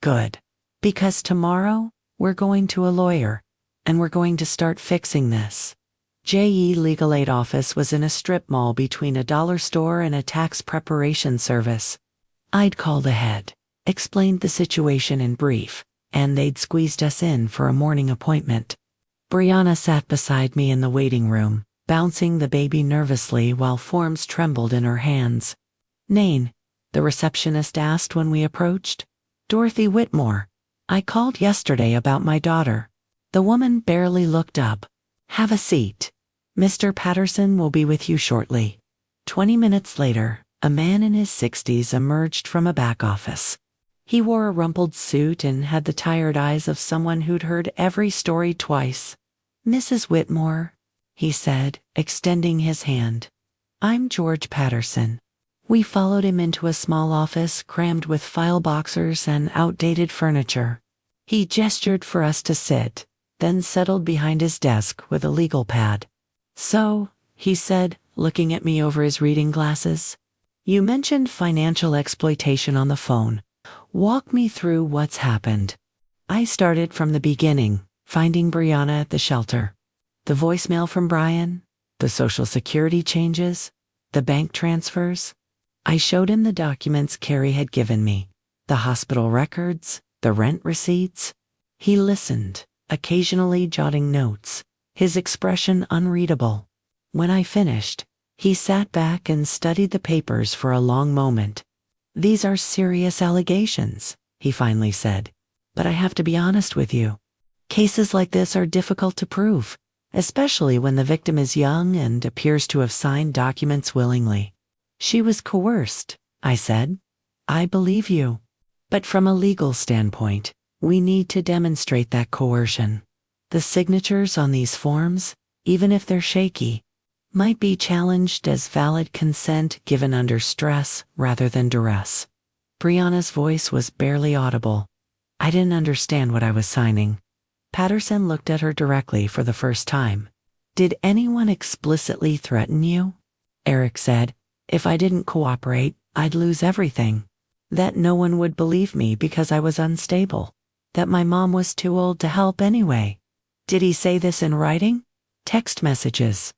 "Good. Because tomorrow, we're going to a lawyer, and we're going to start fixing this." J.E. Legal Aid office was in a strip mall between a dollar store and a tax preparation service. I'd called ahead, explained the situation in brief, and they'd squeezed us in for a morning appointment. Brianna sat beside me in the waiting room, bouncing the baby nervously while forms trembled in her hands. "Name?" the receptionist asked when we approached. "Dorothy Whitmore. I called yesterday about my daughter." The woman barely looked up. "Have a seat. Mr. Patterson will be with you shortly." 20 minutes later, a man in his 60s emerged from a back office. He wore a rumpled suit and had the tired eyes of someone who'd heard every story twice. "Mrs. Whitmore," he said, extending his hand. "I'm George Patterson." We followed him into a small office crammed with file boxers and outdated furniture. He gestured for us to sit, then settled behind his desk with a legal pad. "So," he said, looking at me over his reading glasses, "you mentioned financial exploitation on the phone. Walk me through what's happened." I started from the beginning, finding Brianna at the shelter. The voicemail from Brian, the Social Security changes, the bank transfers. I showed him the documents Carrie had given me, the hospital records, the rent receipts. He listened, occasionally jotting notes, his expression unreadable. When I finished, he sat back and studied the papers for a long moment. "These are serious allegations," he finally said. "But I have to be honest with you. Cases like this are difficult to prove, especially when the victim is young and appears to have signed documents willingly. She was coerced, I said. I believe you. But from a legal standpoint, we need to demonstrate that coercion. The signatures on these forms, even if they're shaky, might be challenged as valid consent given under stress rather than duress. Brianna's voice was barely audible. I didn't understand what I was signing. Patterson looked at her directly for the first time. Did anyone explicitly threaten you? Eric said, if I didn't cooperate, I'd lose everything. That no one would believe me because I was unstable. That my mom was too old to help anyway. Did he say this in writing? Text messages?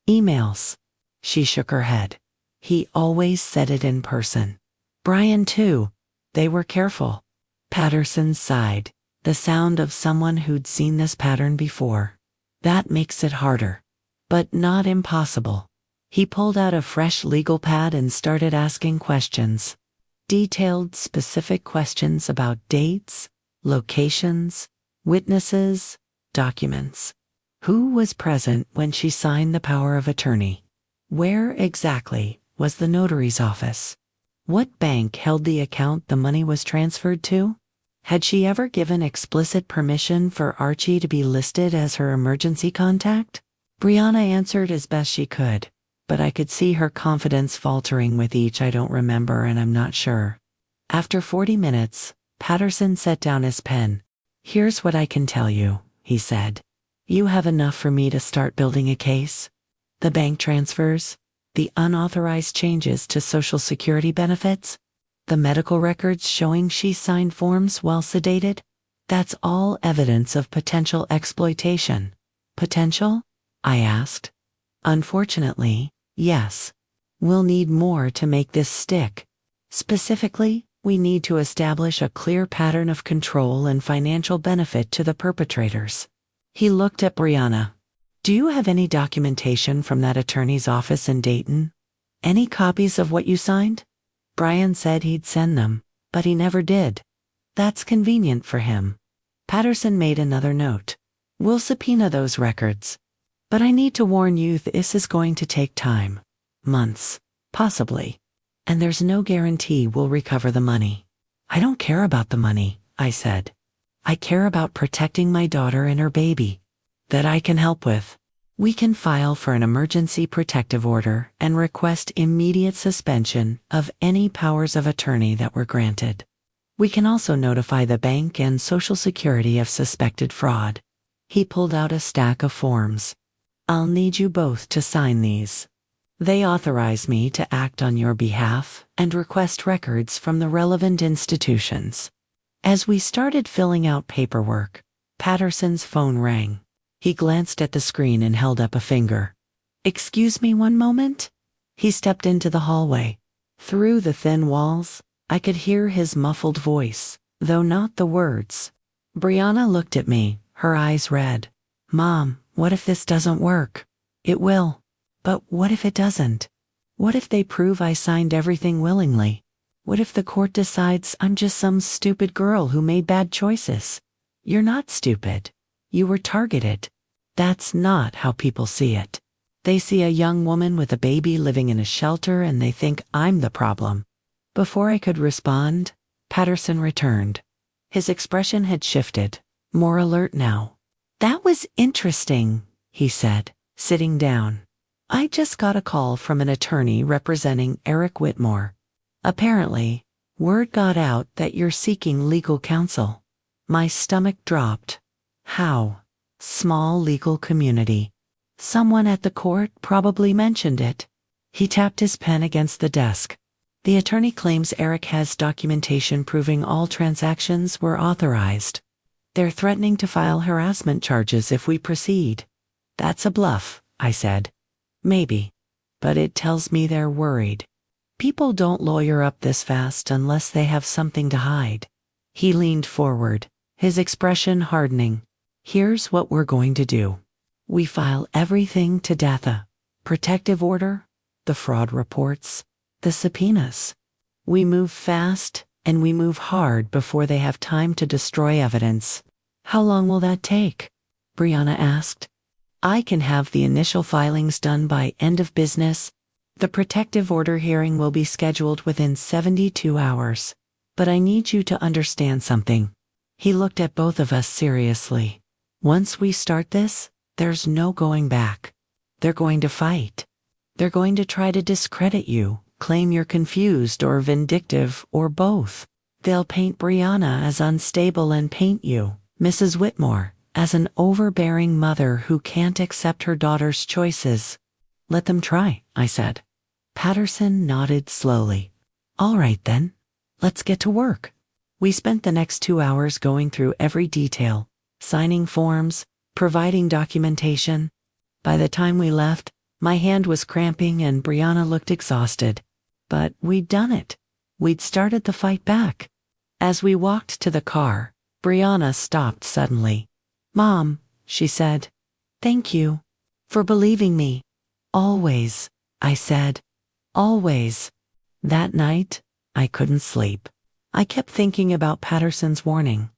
Emails? She shook her head. He always said it in person. Brian too. They were careful. Patterson sighed, the sound of someone who'd seen this pattern before. That makes it harder, but not impossible. He pulled out a fresh legal pad and started asking questions. Detailed, specific questions about dates, locations, witnesses, documents. Who was present when she signed the power of attorney? Where exactly was the notary's office? What bank held the account the money was transferred to? Had she ever given explicit permission for Archie to be listed as her emergency contact? Brianna answered as best she could, but I could see her confidence faltering with each I don't remember and I'm not sure. After 40 minutes, Patterson set down his pen. Here's what I can tell you, he said. You have enough for me to start building a case? The bank transfers, the unauthorized changes to Social Security benefits, the medical records showing she signed forms while sedated? That's all evidence of potential exploitation. Potential? I asked. Unfortunately, yes. We'll need more to make this stick. Specifically, we need to establish a clear pattern of control and financial benefit to the perpetrators. He looked at Brianna. Do you have any documentation from that attorney's office in Dayton? Any copies of what you signed? Brian said he'd send them, but he never did. That's convenient for him. Patterson made another note. We'll subpoena those records. But I need to warn you this is going to take time. Months, possibly. And there's no guarantee we'll recover the money. I don't care about the money, I said. I care about protecting my daughter and her baby. That I can help with. We can file for an emergency protective order and request immediate suspension of any powers of attorney that were granted. We can also notify the bank and Social Security of suspected fraud. He pulled out a stack of forms. I'll need you both to sign these. They authorize me to act on your behalf and request records from the relevant institutions. As we started filling out paperwork, Patterson's phone rang. He glanced at the screen and held up a finger. Excuse me one moment? He stepped into the hallway. Through the thin walls, I could hear his muffled voice, though not the words. Brianna looked at me, her eyes red. Mom, what if this doesn't work? It will. But what if it doesn't? What if they prove I signed everything willingly? What if the court decides I'm just some stupid girl who made bad choices? You're not stupid. You were targeted. That's not how people see it. They see a young woman with a baby living in a shelter and they think I'm the problem. Before I could respond, Patterson returned. His expression had shifted, more alert now. That was interesting, he said, sitting down. I just got a call from an attorney representing Eric Whitmore. Apparently, word got out that you're seeking legal counsel. My stomach dropped. How? Small legal community. Someone at the court probably mentioned it. He tapped his pen against the desk. The attorney claims Eric has documentation proving all transactions were authorized. They're threatening to file harassment charges if we proceed. That's a bluff, I said. Maybe. But it tells me they're worried. People don't lawyer up this fast unless they have something to hide. He leaned forward, his expression hardening. Here's what we're going to do. We file everything to DATHA. Protective order, the fraud reports, the subpoenas. We move fast and we move hard before they have time to destroy evidence. How long will that take? Brianna asked. I can have the initial filings done by end of business. The protective order hearing will be scheduled within 72 hours. But I need you to understand something. He looked at both of us seriously. Once we start this, there's no going back. They're going to fight. They're going to try to discredit you, claim you're confused or vindictive or both. They'll paint Brianna as unstable and paint you, Mrs. Whitmore, as an overbearing mother who can't accept her daughter's choices. Let them try, I said. Patterson nodded slowly. All right then. Let's get to work. We spent the next 2 hours going through every detail, signing forms, providing documentation. By the time we left, my hand was cramping and Brianna looked exhausted. But we'd done it. We'd started the fight back. As we walked to the car, Brianna stopped suddenly. Mom, she said, thank you for believing me. Always, I said. Always. That night, I couldn't sleep. I kept thinking about Patterson's warning,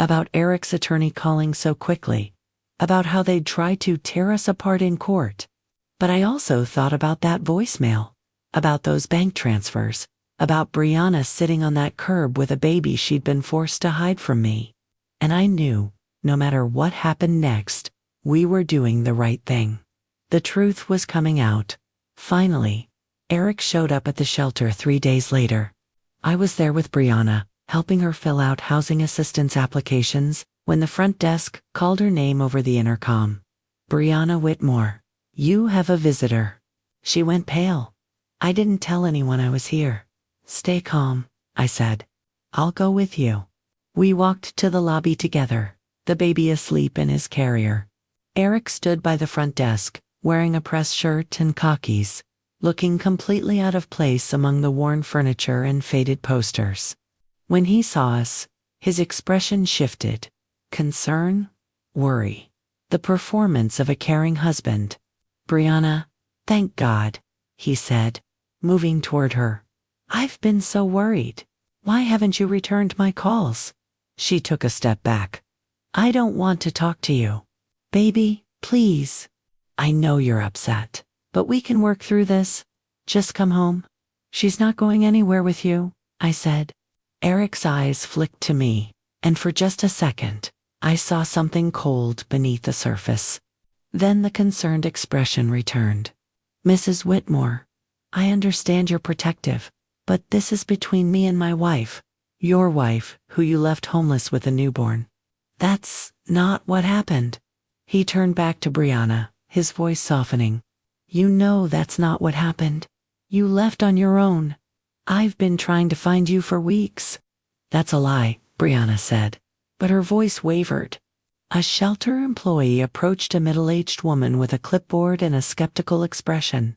about Eric's attorney calling so quickly, about how they'd try to tear us apart in court. But I also thought about that voicemail, about those bank transfers, about Brianna sitting on that curb with a baby she'd been forced to hide from me. And I knew, no matter what happened next, we were doing the right thing. The truth was coming out. Finally, Eric showed up at the shelter 3 days later. I was there with Brianna, helping her fill out housing assistance applications, when the front desk called her name over the intercom. Brianna Whitmore, you have a visitor. She went pale. I didn't tell anyone I was here. Stay calm, I said. I'll go with you. We walked to the lobby together, the baby asleep in his carrier. Eric stood by the front desk, wearing a press shirt and khakis, looking completely out of place among the worn furniture and faded posters. When he saw us, his expression shifted. Concern, worry, the performance of a caring husband. Brianna, thank God, he said, moving toward her. I've been so worried. Why haven't you returned my calls? She took a step back. I don't want to talk to you. Baby, please. I know you're upset. But we can work through this. Just come home. She's not going anywhere with you, I said. Eric's eyes flicked to me, and for just a second, I saw something cold beneath the surface. Then the concerned expression returned. Mrs. Whitmore, I understand you're protective, but this is between me and my wife, your wife, who you left homeless with a newborn. That's not what happened. He turned back to Brianna, his voice softening. You know that's not what happened. You left on your own. I've been trying to find you for weeks. That's a lie, Brianna said, but her voice wavered. A shelter employee approached a middle-aged woman with a clipboard and a skeptical expression.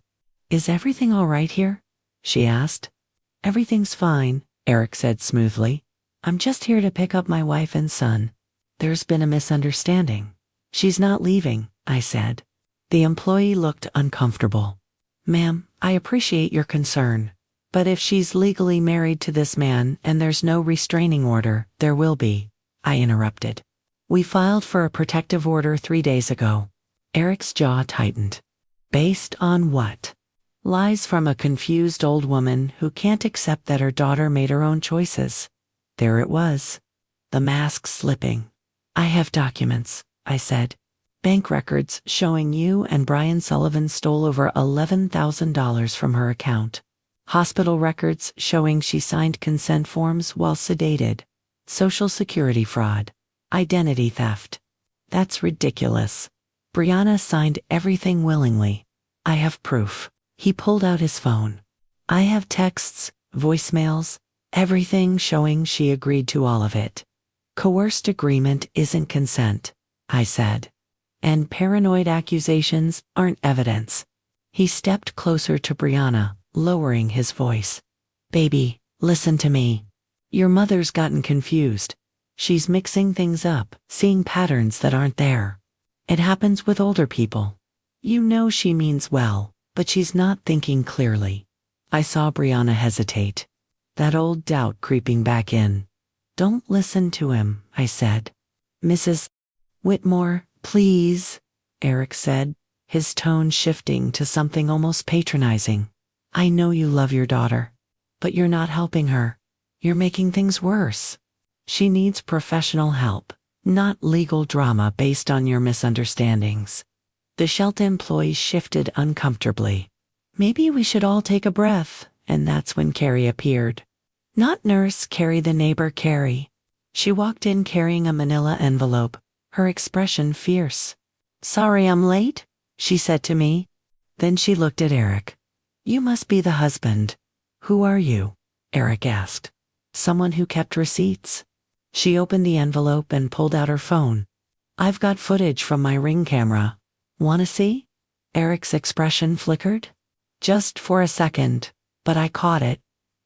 Is everything all right here? She asked. Everything's fine, Eric said smoothly. I'm just here to pick up my wife and son. There's been a misunderstanding. She's not leaving, I said. The employee looked uncomfortable. Ma'am, I appreciate your concern, but if she's legally married to this man and there's no restraining order, there will be, I interrupted. We filed for a protective order 3 days ago. Eric's jaw tightened. Based on what? Lies from a confused old woman who can't accept that her daughter made her own choices. There it was. The mask slipping. I have documents, I said. Bank records showing you and Brian Sullivan stole over $11,000 from her account. Hospital records showing she signed consent forms while sedated. Social Security fraud. Identity theft. That's ridiculous. Brianna signed everything willingly. I have proof. He pulled out his phone. I have texts, voicemails, everything showing she agreed to all of it. Coerced agreement isn't consent, I said. And paranoid accusations aren't evidence. He stepped closer to Brianna, lowering his voice. Baby, listen to me. Your mother's gotten confused. She's mixing things up, seeing patterns that aren't there. It happens with older people. You know she means well, but she's not thinking clearly. I saw Brianna hesitate. That old doubt creeping back in. Don't listen to him, I said. Mrs. Whitmore, please, Eric said, his tone shifting to something almost patronizing. I know you love your daughter, but you're not helping her. You're making things worse. She needs professional help, not legal drama based on your misunderstandings. The shelter employee shifted uncomfortably. Maybe we should all take a breath, and that's when Carrie appeared. Not nurse Carrie, the neighbor Carrie. She walked in carrying a manila envelope, her expression fierce. Sorry I'm late, she said to me. Then she looked at Eric. You must be the husband. Who are you? Eric asked. Someone who kept receipts. She opened the envelope and pulled out her phone. I've got footage from my Ring camera. Wanna see? Eric's expression flickered. Just for a second, but I caught it.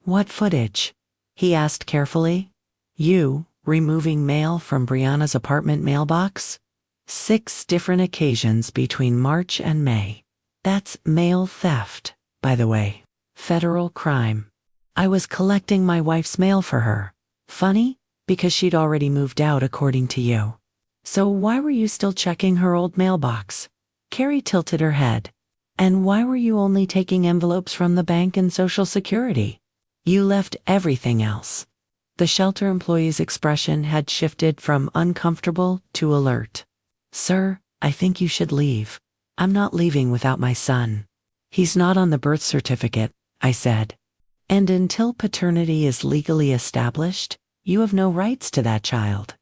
What footage? He asked carefully. You, removing mail from Brianna's apartment mailbox? 6 different occasions between March and May. That's mail theft, by the way. Federal crime. I was collecting my wife's mail for her. Funny, because she'd already moved out according to you. So why were you still checking her old mailbox? Carrie tilted her head. And why were you only taking envelopes from the bank and Social Security? You left everything else. The shelter employee's expression had shifted from uncomfortable to alert. Sir, I think you should leave. I'm not leaving without my son. He's not on the birth certificate, I said. And until paternity is legally established, you have no rights to that child.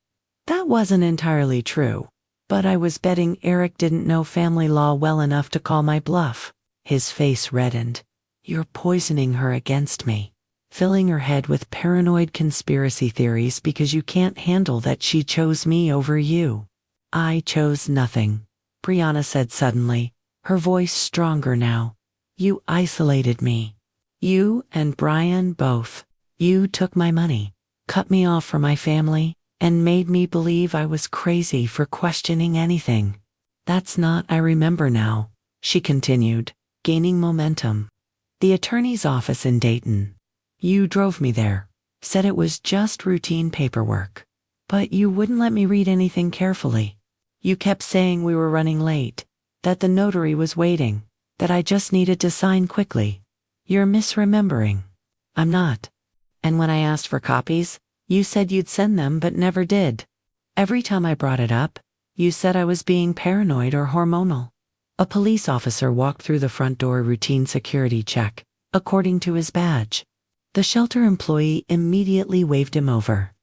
That wasn't entirely true, but I was betting Eric didn't know family law well enough to call my bluff. His face reddened. You're poisoning her against me, filling her head with paranoid conspiracy theories because you can't handle that she chose me over you. I chose nothing, Brianna said suddenly, her voice stronger now. You isolated me. You and Brian both. You took my money, cut me off from my family, and made me believe I was crazy for questioning anything. That's not I remember now, she continued, gaining momentum. The attorney's office in Dayton. You drove me there, said it was just routine paperwork. But you wouldn't let me read anything carefully. You kept saying we were running late, that the notary was waiting, that I just needed to sign quickly. You're misremembering. I'm not. And when I asked for copies, you said you'd send them but never did. Every time I brought it up, you said I was being paranoid or hormonal. A police officer walked through the front door routine security check, according to his badge. The shelter employee immediately waved him over.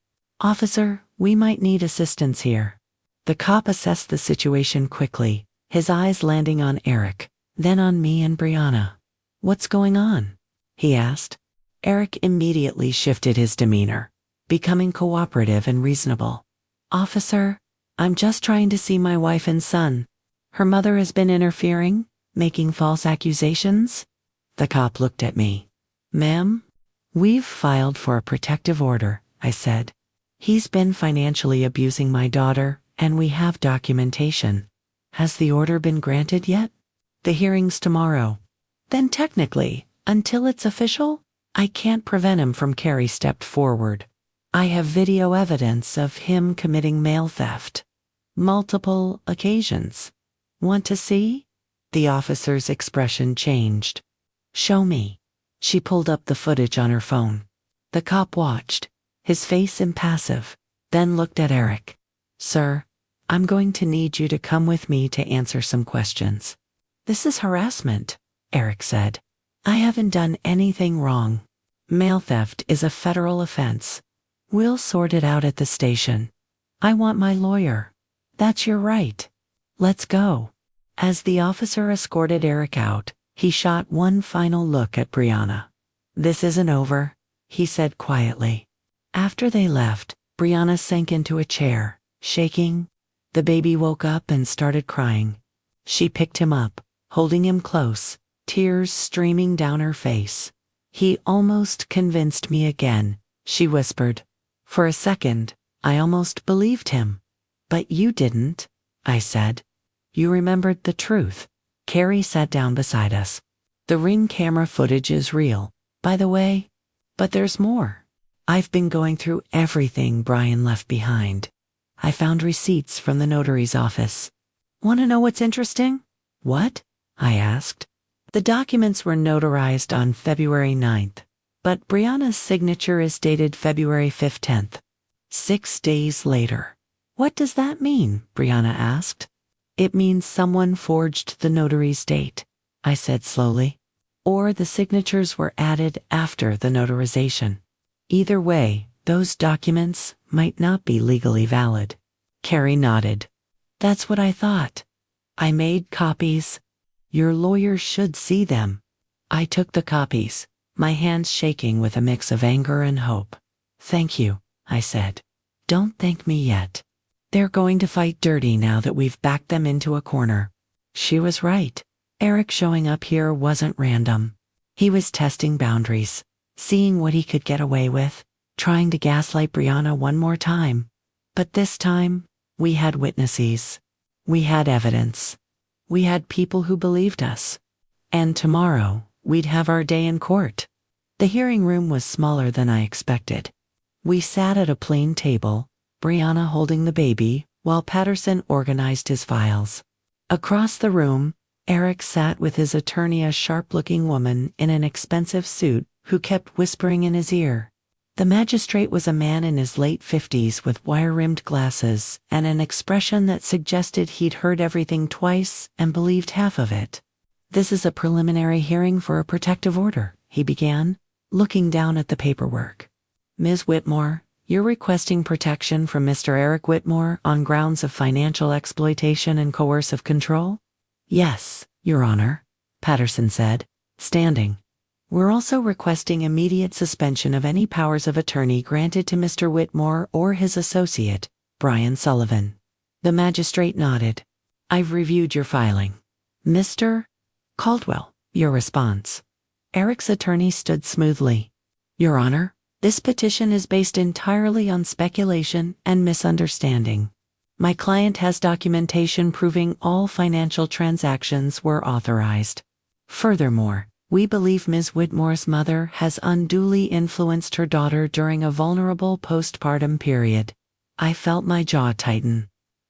Officer, we might need assistance here. The cop assessed the situation quickly, his eyes landing on Eric, then on me and Brianna. What's going on? He asked. Eric immediately shifted his demeanor, becoming cooperative and reasonable. Officer, I'm just trying to see my wife and son. Her mother has been interfering, making false accusations. The cop looked at me. Ma'am? We've filed for a protective order, I said. He's been financially abusing my daughter, and we have documentation. Has the order been granted yet? The hearing's tomorrow. Then technically, until it's official, I can't prevent him from. Carrie stepped forward. I have video evidence of him committing mail theft. Multiple occasions. Want to see? The officer's expression changed. Show me. She pulled up the footage on her phone. The cop watched, his face impassive, then looked at Eric. Sir, I'm going to need you to come with me to answer some questions. This is harassment, Eric said. I haven't done anything wrong. Mail theft is a federal offense. We'll sort it out at the station. I want my lawyer. That's your right. Let's go. As the officer escorted Eric out, he shot one final look at Brianna. This isn't over, he said quietly. After they left, Brianna sank into a chair, shaking. The baby woke up and started crying. She picked him up, holding him close, tears streaming down her face. He almost convinced me again, she whispered. For a second, I almost believed him. But you didn't, I said. You remembered the truth. Carrie sat down beside us. The Ring camera footage is real, by the way. But there's more. I've been going through everything Brian left behind. I found receipts from the notary's office. Want to know what's interesting? What? I asked. The documents were notarized on February 9th, but Brianna's signature is dated February 15th, 6 days later. What does that mean? Brianna asked. It means someone forged the notary's date, I said slowly. Or the signatures were added after the notarization. Either way, those documents might not be legally valid. Carrie nodded. That's what I thought. I made copies. Your lawyer should see them. I took the copies, my hands shaking with a mix of anger and hope. Thank you, I said. Don't thank me yet. They're going to fight dirty now that we've backed them into a corner. She was right. Eric showing up here wasn't random. He was testing boundaries, seeing what he could get away with, trying to gaslight Brianna one more time. But this time, we had witnesses. We had evidence. We had people who believed us. And tomorrow, we'd have our day in court. The hearing room was smaller than I expected. We sat at a plain table, Brianna holding the baby, while Patterson organized his files. Across the room, Eric sat with his attorney, a sharp-looking woman in an expensive suit who kept whispering in his ear. The magistrate was a man in his late 50s with wire-rimmed glasses and an expression that suggested he'd heard everything twice and believed half of it. This is a preliminary hearing for a protective order, he began, looking down at the paperwork. Ms. Whitmore, you're requesting protection from Mr. Eric Whitmore on grounds of financial exploitation and coercive control? Yes, Your Honor, Patterson said, standing. We're also requesting immediate suspension of any powers of attorney granted to Mr. Whitmore or his associate, Brian Sullivan. The magistrate nodded. I've reviewed your filing. Mr. Caldwell, your response. Eric's attorney stood smoothly. Your Honor, this petition is based entirely on speculation and misunderstanding. My client has documentation proving all financial transactions were authorized. Furthermore, we believe Ms. Whitmore's mother has unduly influenced her daughter during a vulnerable postpartum period. I felt my jaw tighten.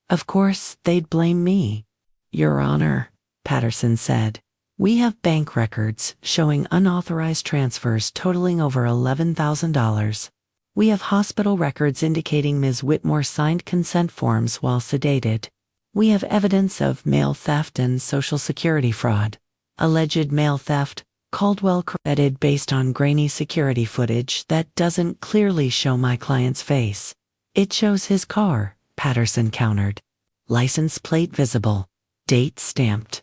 Of course, they'd blame me. Your Honor, Patterson said, we have bank records showing unauthorized transfers totaling over $11,000. We have hospital records indicating Ms. Whitmore signed consent forms while sedated. We have evidence of mail theft and Social Security fraud. Alleged mail theft, Caldwell credited based on grainy security footage that doesn't clearly show my client's face. It shows his car, Patterson countered. License plate visible. Date stamped.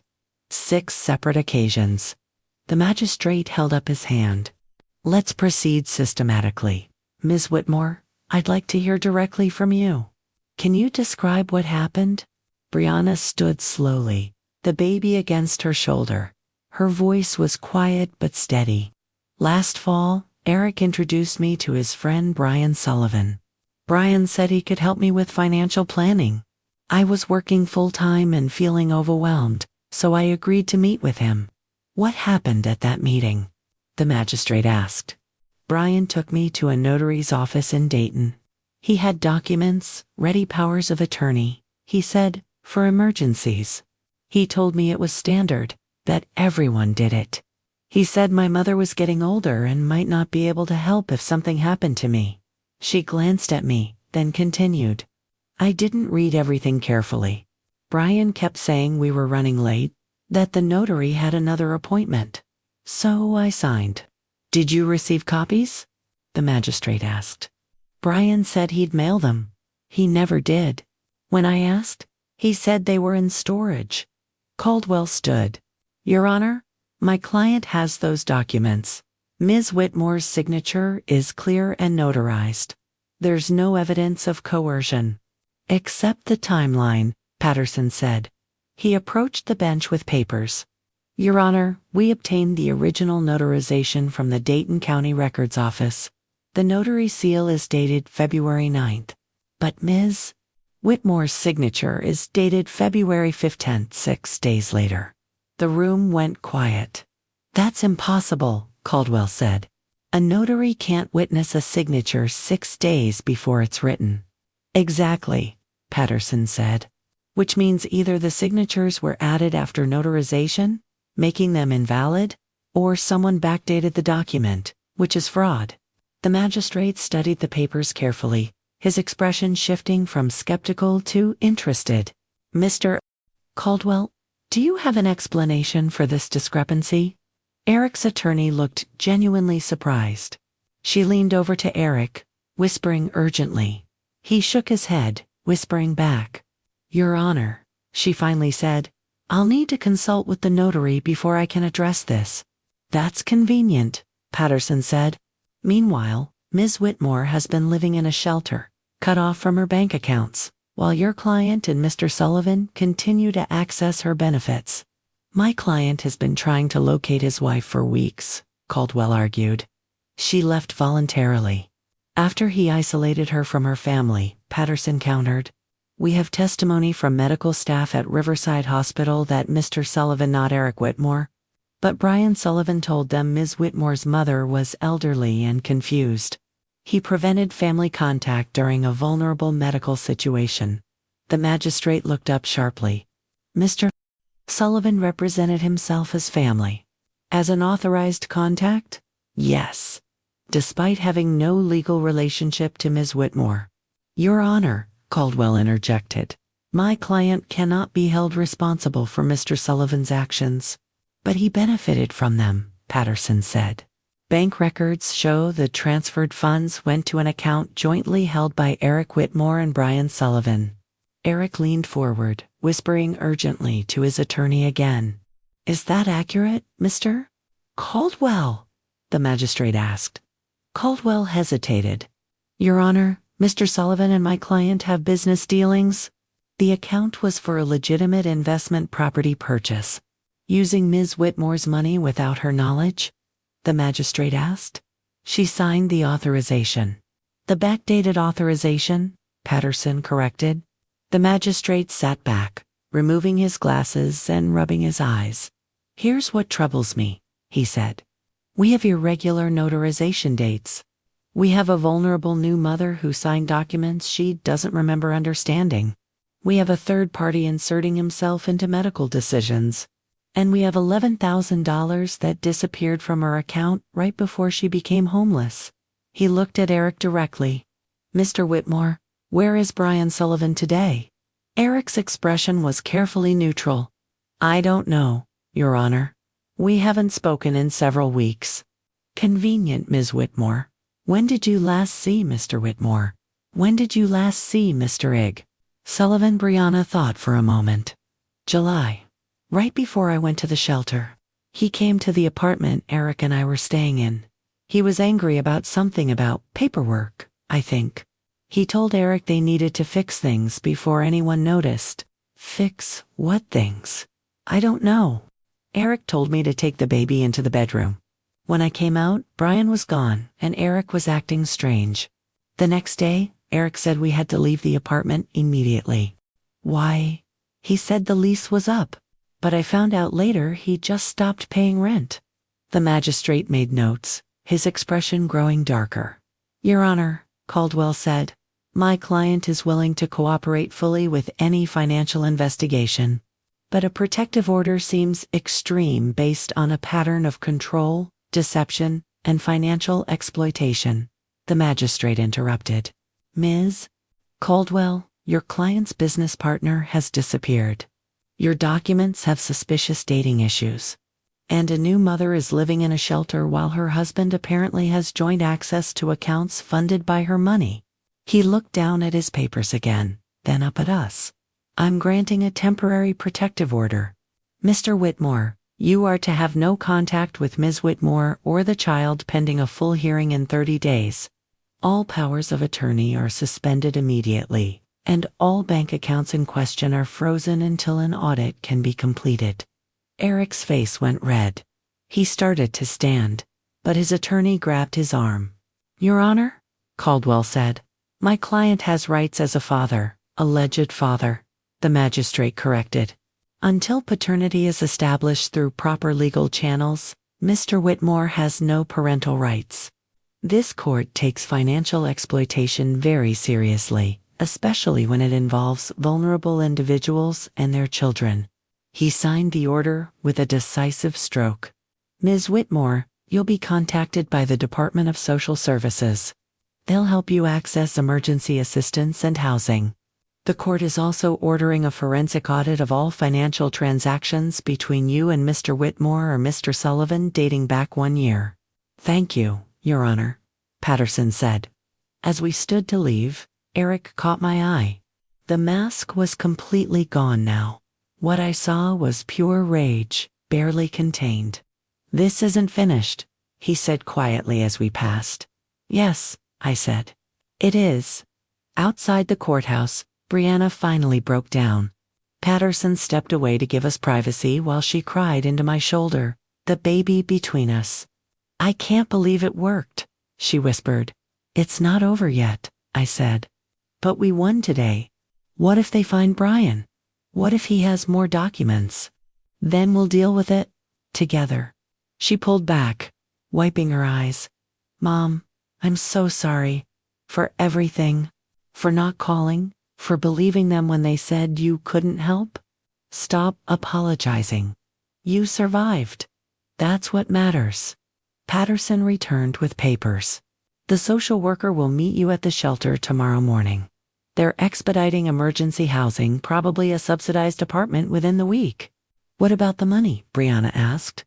6 separate occasions. The magistrate held up his hand. Let's proceed systematically. Ms. Whitmore, I'd like to hear directly from you. Can you describe what happened? Brianna stood slowly, the baby against her shoulder. Her voice was quiet but steady. Last fall, Eric introduced me to his friend Brian Sullivan. Brian said he could help me with financial planning. I was working full-time and feeling overwhelmed, so I agreed to meet with him. What happened at that meeting? The magistrate asked. Brian took me to a notary's office in Dayton. He had documents, ready powers of attorney, he said, for emergencies. He told me it was standard, that everyone did it. He said my mother was getting older and might not be able to help if something happened to me. She glanced at me, then continued. I didn't read everything carefully. Brian kept saying we were running late, that the notary had another appointment. So I signed. Did you receive copies? The magistrate asked. Brian said he'd mail them. He never did. When I asked, he said they were in storage. Caldwell stood. Your Honor, my client has those documents. Ms. Whitmore's signature is clear and notarized. There's no evidence of coercion. Except the timeline, Patterson said. He approached the bench with papers. Your Honor, we obtained the original notarization from the Dayton County Records Office. The notary seal is dated February 9th. But Ms. Whitmore's signature is dated February 15th, 6 days later. The room went quiet. That's impossible, Caldwell said. A notary can't witness a signature 6 days before it's written. Exactly. Patterson said. Which means either the signatures were added after notarization, making them invalid, or someone backdated the document, which is fraud. The magistrate studied the papers carefully, his expression shifting from skeptical to interested. Mr. Caldwell, do you have an explanation for this discrepancy? Eric's attorney looked genuinely surprised. She leaned over to Eric, whispering urgently. He shook his head, whispering back. Your Honor, she finally said, I'll need to consult with the notary before I can address this. That's convenient, Patterson said. Meanwhile, Ms. Whitmore has been living in a shelter, cut off from her bank accounts, while your client and Mr. Sullivan continue to access her benefits. My client has been trying to locate his wife for weeks, Caldwell argued. She left voluntarily. After he isolated her from her family, Patterson countered. We have testimony from medical staff at Riverside Hospital that Mr. Sullivan, not Eric Whitmore, but Brian Sullivan, told them Ms. Whitmore's mother was elderly and confused. He prevented family contact during a vulnerable medical situation. The magistrate looked up sharply. Mr. Sullivan represented himself as family. As an authorized contact? Yes. Despite having no legal relationship to Ms. Whitmore. Your Honor, Caldwell interjected. My client cannot be held responsible for Mr. Sullivan's actions. But he benefited from them, Patterson said. Bank records show the transferred funds went to an account jointly held by Eric Whitmore and Brian Sullivan. Eric leaned forward, whispering urgently to his attorney again. Is that accurate, Mr. Caldwell? The magistrate asked. Caldwell hesitated. Your Honor, Mr. Sullivan and my client have business dealings. The account was for a legitimate investment property purchase. Using Ms. Whitmore's money without her knowledge? The magistrate asked. She signed the authorization. The backdated authorization, Patterson corrected. The magistrate sat back, removing his glasses and rubbing his eyes. Here's what troubles me, he said. We have irregular notarization dates. We have a vulnerable new mother who signed documents she doesn't remember understanding. We have a third party inserting himself into medical decisions. And we have $11,000 that disappeared from her account right before she became homeless. He looked at Eric directly. Mr. Whitmore, where is Brian Sullivan today? Eric's expression was carefully neutral. I don't know, Your Honor. We haven't spoken in several weeks. Convenient, Ms. Whitmore. When did you last see Mr. Whitmore? When did you last see Mr. Ig? Sullivan Brianna thought for a moment. July. Right before I went to the shelter. He came to the apartment Eric and I were staying in. He was angry about something about paperwork, I think. He told Eric they needed to fix things before anyone noticed. Fix what things? I don't know. Eric told me to take the baby into the bedroom. When I came out, Brian was gone, and Eric was acting strange. The next day, Eric said we had to leave the apartment immediately. Why? He said the lease was up, but I found out later he just stopped paying rent. The magistrate made notes, his expression growing darker. Your Honor, Caldwell said, my client is willing to cooperate fully with any financial investigation. But a protective order seems extreme based on a pattern of control, deception, and financial exploitation. The magistrate interrupted. Ms. Caldwell, your client's business partner has disappeared. Your documents have suspicious dating issues. And a new mother is living in a shelter while her husband apparently has joint access to accounts funded by her money. He looked down at his papers again, then up at us. I'm granting a temporary protective order. Mr. Whitmore, you are to have no contact with Ms. Whitmore or the child pending a full hearing in 30 days. All powers of attorney are suspended immediately, and all bank accounts in question are frozen until an audit can be completed. Eric's face went red. He started to stand, but his attorney grabbed his arm. Your Honor, Caldwell said, my client has rights as a father, alleged father. The magistrate corrected. Until paternity is established through proper legal channels, Mr. Whitmore has no parental rights. This court takes financial exploitation very seriously, especially when it involves vulnerable individuals and their children. He signed the order with a decisive stroke. Ms. Whitmore, you'll be contacted by the Department of Social Services. They'll help you access emergency assistance and housing. The court is also ordering a forensic audit of all financial transactions between you and Mr. Whitmore or Mr. Sullivan dating back 1 year. Thank you, Your Honor, Patterson said. As we stood to leave, Eric caught my eye. The mask was completely gone now. What I saw was pure rage, barely contained. This isn't finished, he said quietly as we passed. Yes, I said. It is. Outside the courthouse, Brianna finally broke down. Patterson stepped away to give us privacy while she cried into my shoulder, the baby between us. I can't believe it worked, she whispered. It's not over yet, I said. But we won today. What if they find Brian? What if he has more documents? Then we'll deal with it together. She pulled back, wiping her eyes. Mom, I'm so sorry. For everything. For not calling. For believing them when they said you couldn't help. Stop apologizing. You survived. That's what matters. Patterson returned with papers. The social worker will meet you at the shelter tomorrow morning. They're expediting emergency housing, probably a subsidized apartment within the week. What about the money? Brianna asked.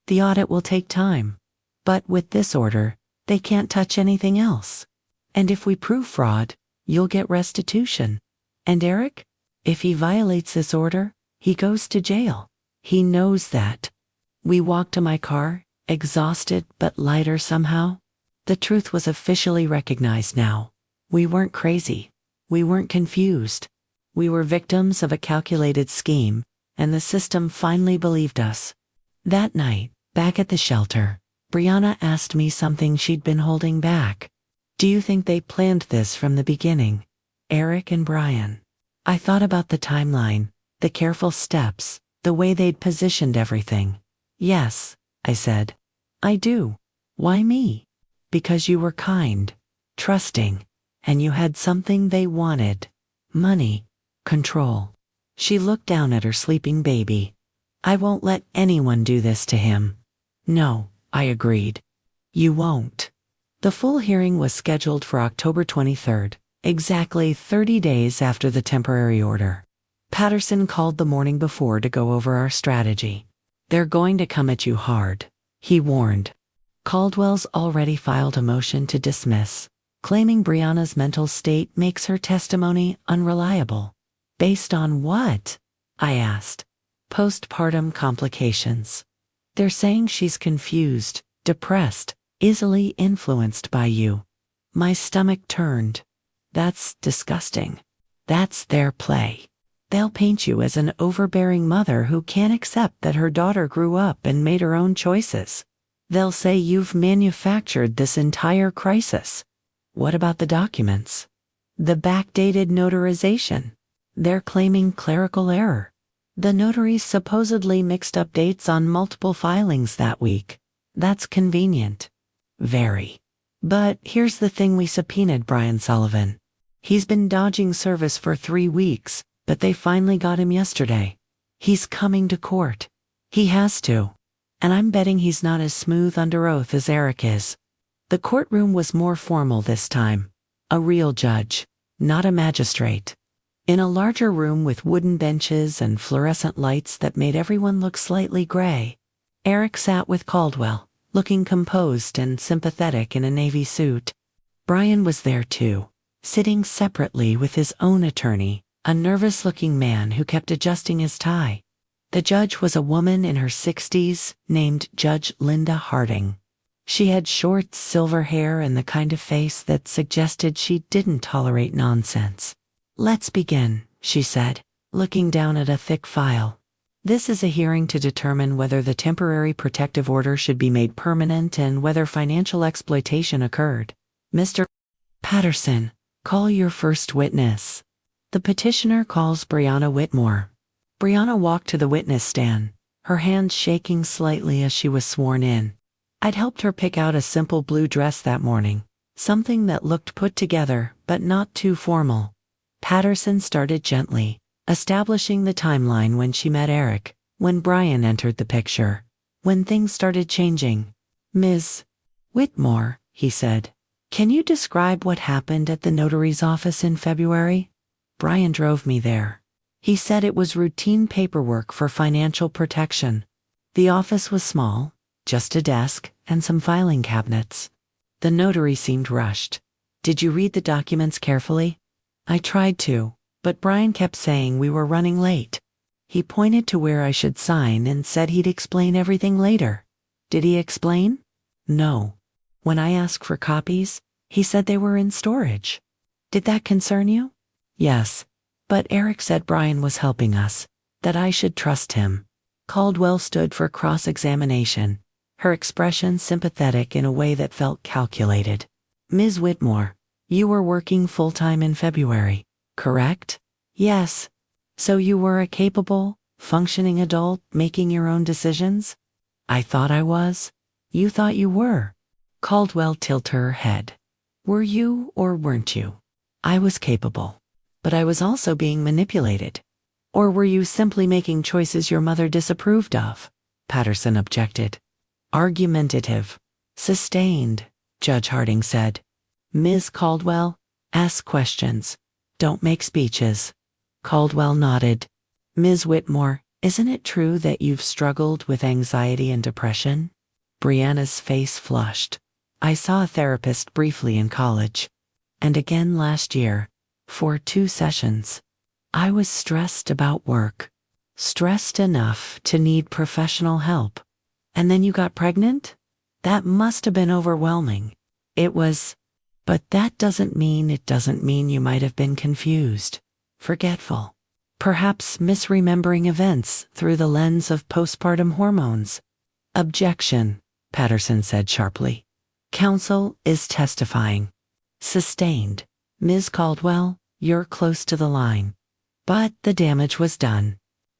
The audit will take time. But with this order, they can't touch anything else. And if we prove fraud, you'll get restitution. And Eric? If he violates this order, he goes to jail. He knows that. We walked to my car, exhausted but lighter somehow. The truth was officially recognized now. We weren't crazy. We weren't confused. We were victims of a calculated scheme, and the system finally believed us. That night, back at the shelter, Brianna asked me something she'd been holding back. Do you think they planned this from the beginning? Eric and Brian. I thought about the timeline, the careful steps, the way they'd positioned everything. Yes, I said. I do. Why me? Because you were kind, trusting, and you had something they wanted. Money, control. She looked down at her sleeping baby. I won't let anyone do this to him. No, I agreed. You won't. The full hearing was scheduled for October 23rd, exactly 30 days after the temporary order. Patterson called the morning before to go over our strategy. They're going to come at you hard, he warned. Caldwell's already filed a motion to dismiss, claiming Brianna's mental state makes her testimony unreliable. Based on what? I asked. Postpartum complications. They're saying she's confused, depressed, easily influenced by you. My stomach turned. That's disgusting. That's their play. They'll paint you as an overbearing mother who can't accept that her daughter grew up and made her own choices. They'll say you've manufactured this entire crisis. What about the documents? The backdated notarization. They're claiming clerical error. The notaries supposedly mixed up dates on multiple filings that week. That's convenient. Very. But here's the thing, we subpoenaed Brian Sullivan. He's been dodging service for 3 weeks, but they finally got him yesterday. He's coming to court. He has to. And I'm betting he's not as smooth under oath as Eric is. The courtroom was more formal this time. A real judge, not a magistrate. In a larger room with wooden benches and fluorescent lights that made everyone look slightly gray, Eric sat with Caldwell, looking composed and sympathetic in a navy suit. Brian was there too, sitting separately with his own attorney, a nervous-looking man who kept adjusting his tie. The judge was a woman in her 60s named Judge Linda Harding. She had short silver hair and the kind of face that suggested she didn't tolerate nonsense. Let's begin, she said, looking down at a thick file. This is a hearing to determine whether the temporary protective order should be made permanent and whether financial exploitation occurred. Mr. Patterson, call your first witness. The petitioner calls Brianna Whitmore. Brianna walked to the witness stand, her hands shaking slightly as she was sworn in. I'd helped her pick out a simple blue dress that morning, something that looked put together but not too formal. Patterson started gently, establishing the timeline when she met Eric, when Brian entered the picture, when things started changing. "Ms. Whitmore," he said, "can you describe what happened at the notary's office in February?" "Brian drove me there. He said it was routine paperwork for financial protection. The office was small, just a desk and some filing cabinets. The notary seemed rushed. Did you read the documents carefully?" "I tried to, but Brian kept saying we were running late. He pointed to where I should sign and said he'd explain everything later." "Did he explain?" "No. When I asked for copies, he said they were in storage." "Did that concern you?" "Yes. But Eric said Brian was helping us, that I should trust him." Caldwell stood for cross-examination, her expression sympathetic in a way that felt calculated. "Ms. Whitmore, you were working full-time in February, correct?" "Yes." "So you were a capable, functioning adult making your own decisions?" "I thought I was." "You thought you were?" Caldwell tilted her head. "Were you or weren't you?" "I was capable. But I was also being manipulated." "Or were you simply making choices your mother disapproved of?" Patterson objected. "Argumentative. Sustained," Judge Harding said. "Ms. Caldwell, ask questions. Don't make speeches." Caldwell nodded. "Ms. Whitmore, isn't it true that you've struggled with anxiety and depression?" Brianna's face flushed. "I saw a therapist briefly in college. And again last year, for 2 sessions. I was stressed about work. Stressed enough to need professional help. And then you got pregnant? That must have been overwhelming." "It was. But that doesn't mean you might have been confused, forgetful, perhaps misremembering events through the lens of postpartum hormones." "Objection," Patterson said sharply. "Counsel is testifying." "Sustained. Ms. Caldwell, you're close to the line." But the damage was done.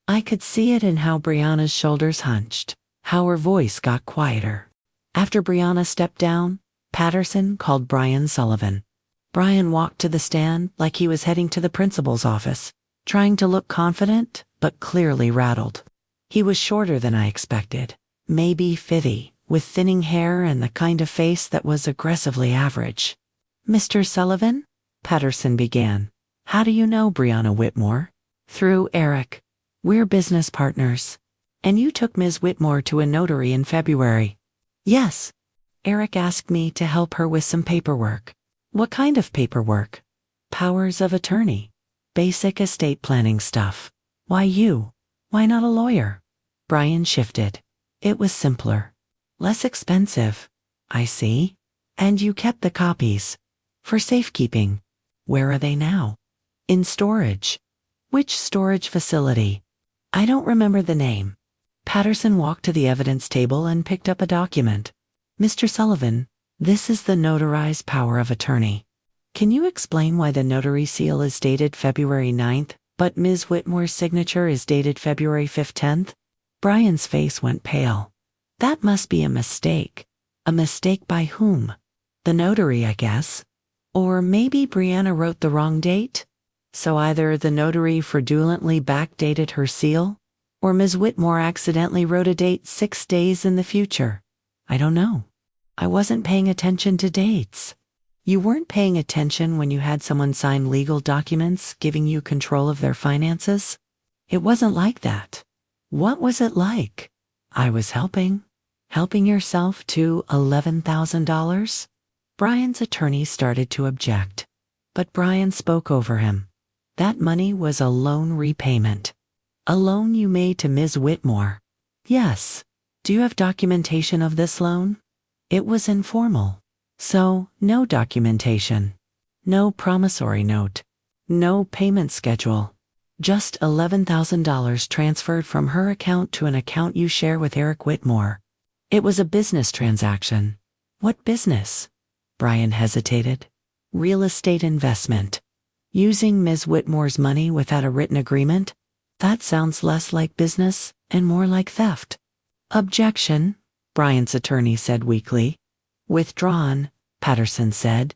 I could see it in how Brianna's shoulders hunched, how her voice got quieter. After Brianna stepped down, Patterson called Brian Sullivan. Brian walked to the stand like he was heading to the principal's office, trying to look confident, but clearly rattled. He was shorter than I expected, maybe 50, with thinning hair and the kind of face that was aggressively average. "Mr. Sullivan?" Patterson began. "How do you know Brianna Whitmore?" "Through Eric. We're business partners." "And you took Ms. Whitmore to a notary in February?" "Yes. Eric asked me to help her with some paperwork." "What kind of paperwork?" "Powers of attorney. Basic estate planning stuff." "Why you? Why not a lawyer?" Brian shifted. "It was simpler. Less expensive." "I see. And you kept the copies?" "For safekeeping." "Where are they now?" "In storage." "Which storage facility?" "I don't remember the name." Patterson walked to the evidence table and picked up a document. "Mr. Sullivan, this is the notarized power of attorney. Can you explain why the notary seal is dated February 9th, but Ms. Whitmore's signature is dated February 15th? Brian's face went pale. "That must be a mistake." "A mistake by whom?" "The notary, I guess." "Or maybe Brianna wrote the wrong date? So either the notary fraudulently backdated her seal, or Ms. Whitmore accidentally wrote a date 6 days in the future. I don't know. I wasn't paying attention to dates." "You weren't paying attention when you had someone sign legal documents giving you control of their finances?" "It wasn't like that." "What was it like?" "I was helping." "Helping yourself to $11,000? Brian's attorney started to object, but Brian spoke over him. "That money was a loan repayment." "A loan you made to Ms. Whitmore?" "Yes." "Do you have documentation of this loan?" "It was informal." "So, no documentation. No promissory note. No payment schedule. Just $11,000 transferred from her account to an account you share with Eric Whitmore. It was a business transaction." "What business?" Brian hesitated. "Real estate investment." "Using Ms. Whitmore's money without a written agreement? That sounds less like business and more like theft." "Objection," Brian's attorney said weakly. "Withdrawn," Patterson said.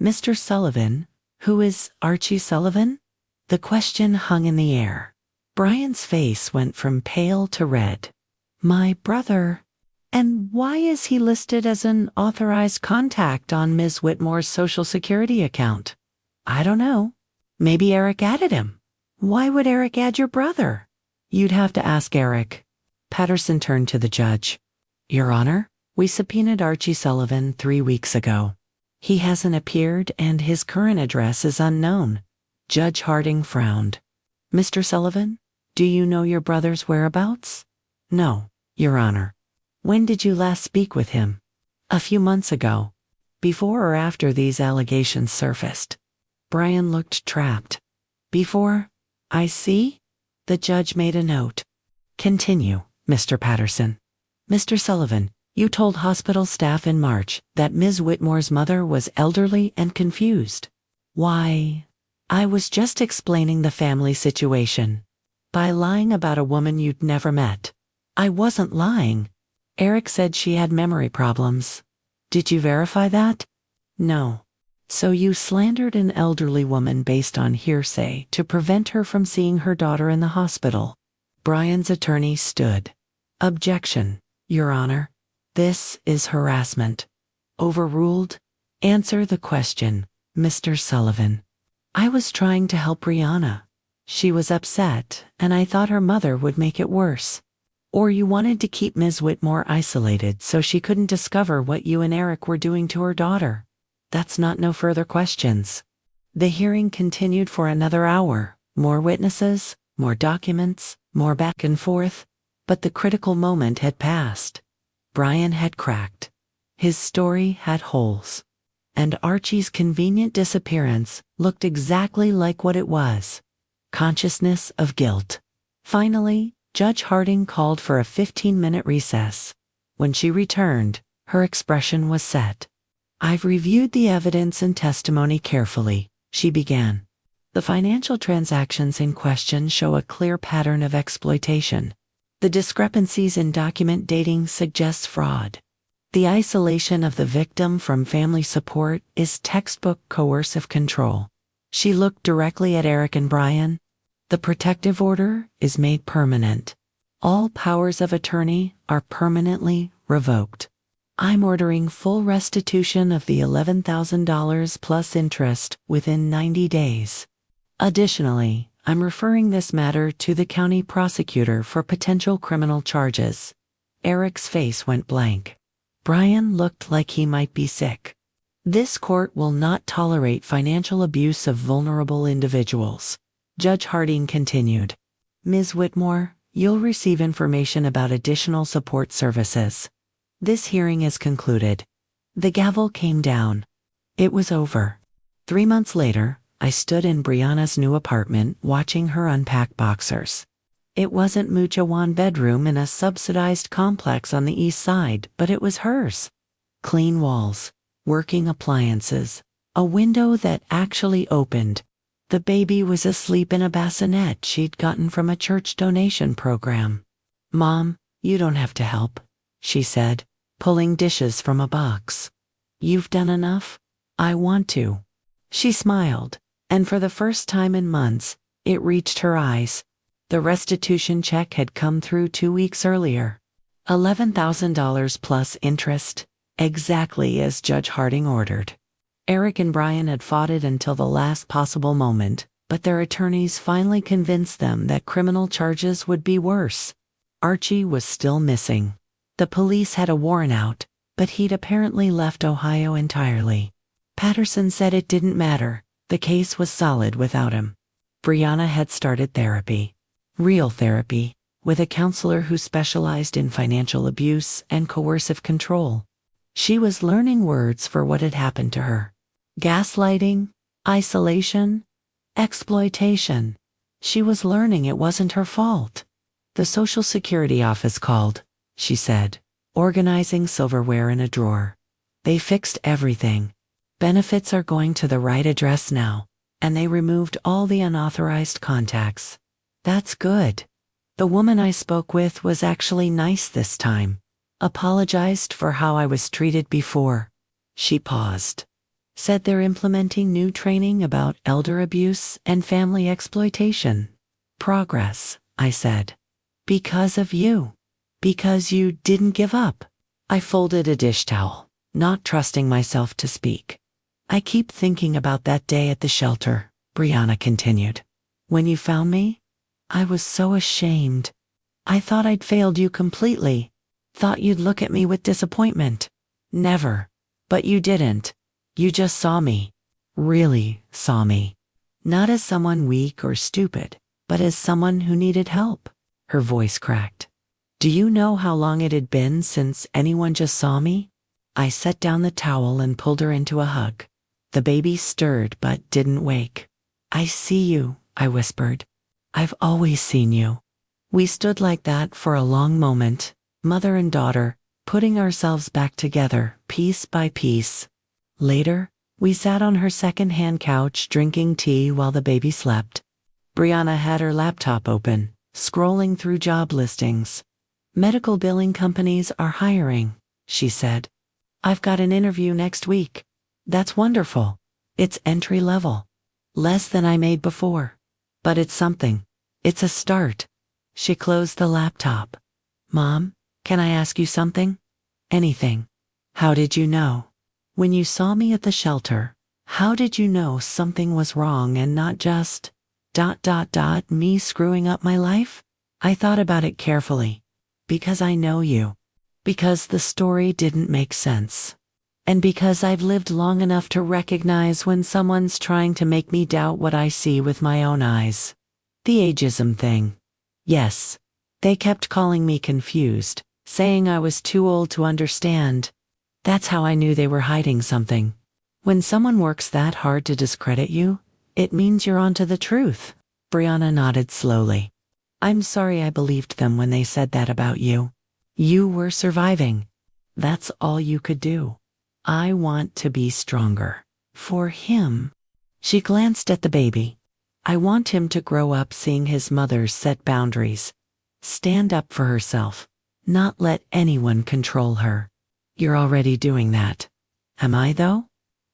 "Mr. Sullivan, who is Archie Sullivan?" The question hung in the air. Brian's face went from pale to red. My brother. And why is he listed as an authorized contact on Ms. Whitmore's Social Security account? I don't know. Maybe Eric added him. Why would Eric add your brother? You'd have to ask Eric. Patterson turned to the judge. Your Honor, we subpoenaed Archie Sullivan 3 weeks ago. He hasn't appeared and his current address is unknown. Judge Harding frowned. Mr. Sullivan, do you know your brother's whereabouts? No, Your Honor. When did you last speak with him? A few months ago. Before or after these allegations surfaced? Brian looked trapped. Before? I see. The judge made a note. Continue, Mr. Patterson. Mr. Sullivan, you told hospital staff in March that Ms. Whitmore's mother was elderly and confused. Why? I was just explaining the family situation. By lying about a woman you'd never met. I wasn't lying. Eric said she had memory problems. Did you verify that? No. So you slandered an elderly woman based on hearsay to prevent her from seeing her daughter in the hospital. Brian's attorney stood. Objection, Your Honor. This is harassment. Overruled. Answer the question, Mr. Sullivan. I was trying to help Brianna. She was upset, and I thought her mother would make it worse. Or you wanted to keep Ms. Whitmore isolated so she couldn't discover what you and Eric were doing to her daughter. That's not no further questions. The hearing continued for another hour. More witnesses, more documents, more back and forth. But the critical moment had passed. Brian had cracked. His story had holes. And Archie's convenient disappearance looked exactly like what it was. Consciousness of guilt. Finally, Judge Harding called for a 15-minute recess. When she returned, her expression was set. I've reviewed the evidence and testimony carefully, she began. The financial transactions in question show a clear pattern of exploitation. The discrepancies in document dating suggest fraud. The isolation of the victim from family support is textbook coercive control. She looked directly at Eric and Brian. The protective order is made permanent. All powers of attorney are permanently revoked. I'm ordering full restitution of the $11,000 plus interest within 90 days. Additionally, I'm referring this matter to the county prosecutor for potential criminal charges. Eric's face went blank. Brian looked like he might be sick. This court will not tolerate financial abuse of vulnerable individuals. Judge Harding continued. Ms. Whitmore, you'll receive information about additional support services. This hearing is concluded. The gavel came down. It was over. 3 months later, I stood in Brianna's new apartment watching her unpack boxers. It wasn't Mucha One bedroom in a subsidized complex on the east side, but it was hers. Clean walls, working appliances, a window that actually opened. The baby was asleep in a bassinet she'd gotten from a church donation program. Mom, you don't have to help, she said, pulling dishes from a box. You've done enough? I want to. She smiled, and for the first time in months, it reached her eyes. The restitution check had come through 2 weeks earlier. $11,000 plus interest, exactly as Judge Harding ordered. Eric and Brian had fought it until the last possible moment, but their attorneys finally convinced them that criminal charges would be worse. Archie was still missing. The police had a warrant out, but he'd apparently left Ohio entirely. Patterson said it didn't matter. The case was solid without him. Brianna had started therapy. Real therapy, with a counselor who specialized in financial abuse and coercive control. She was learning words for what had happened to her. Gaslighting, isolation, exploitation. She was learning it wasn't her fault. The Social Security office called, she said, organizing silverware in a drawer. They fixed everything. Benefits are going to the right address now, and they removed all the unauthorized contacts. That's good. The woman I spoke with was actually nice this time. Apologized for how I was treated before. She paused. Said they're implementing new training about elder abuse and family exploitation. Progress, I said. Because of you. Because you didn't give up. I folded a dish towel, not trusting myself to speak. I keep thinking about that day at the shelter, Brianna continued. When you found me, I was so ashamed. I thought I'd failed you completely. Thought you'd look at me with disappointment. Never. But you didn't. You just saw me. Really saw me. Not as someone weak or stupid, but as someone who needed help. Her voice cracked. Do you know how long it had been since anyone just saw me? I set down the towel and pulled her into a hug. The baby stirred but didn't wake. I see you, I whispered. I've always seen you. We stood like that for a long moment, mother and daughter, putting ourselves back together, piece by piece. Later, we sat on her second-hand couch drinking tea while the baby slept. Brianna had her laptop open, scrolling through job listings. Medical billing companies are hiring, she said. I've got an interview next week. That's wonderful. It's entry level. Less than I made before. But it's something. It's a start. She closed the laptop. Mom, can I ask you something? Anything. How did you know? When you saw me at the shelter, how did you know something was wrong and not just ... me screwing up my life? I thought about it carefully. Because I know you. Because the story didn't make sense. And because I've lived long enough to recognize when someone's trying to make me doubt what I see with my own eyes. The ageism thing. Yes. They kept calling me confused, saying I was too old to understand. That's how I knew they were hiding something. When someone works that hard to discredit you, it means you're onto the truth. Brianna nodded slowly. I'm sorry I believed them when they said that about you. You were surviving. That's all you could do. I want to be stronger. For him. She glanced at the baby. I want him to grow up seeing his mother set boundaries. Stand up for herself. Not let anyone control her. You're already doing that. Am I though?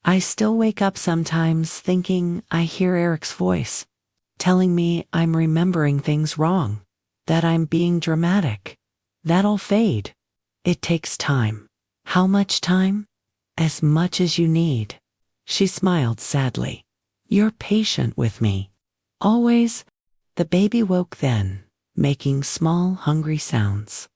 I still wake up sometimes thinking I hear Eric's voice, telling me I'm remembering things wrong, that I'm being dramatic. That'll fade. It takes time. How much time? As much as you need. She smiled sadly. You're patient with me. Always. The baby woke then, making small, hungry sounds.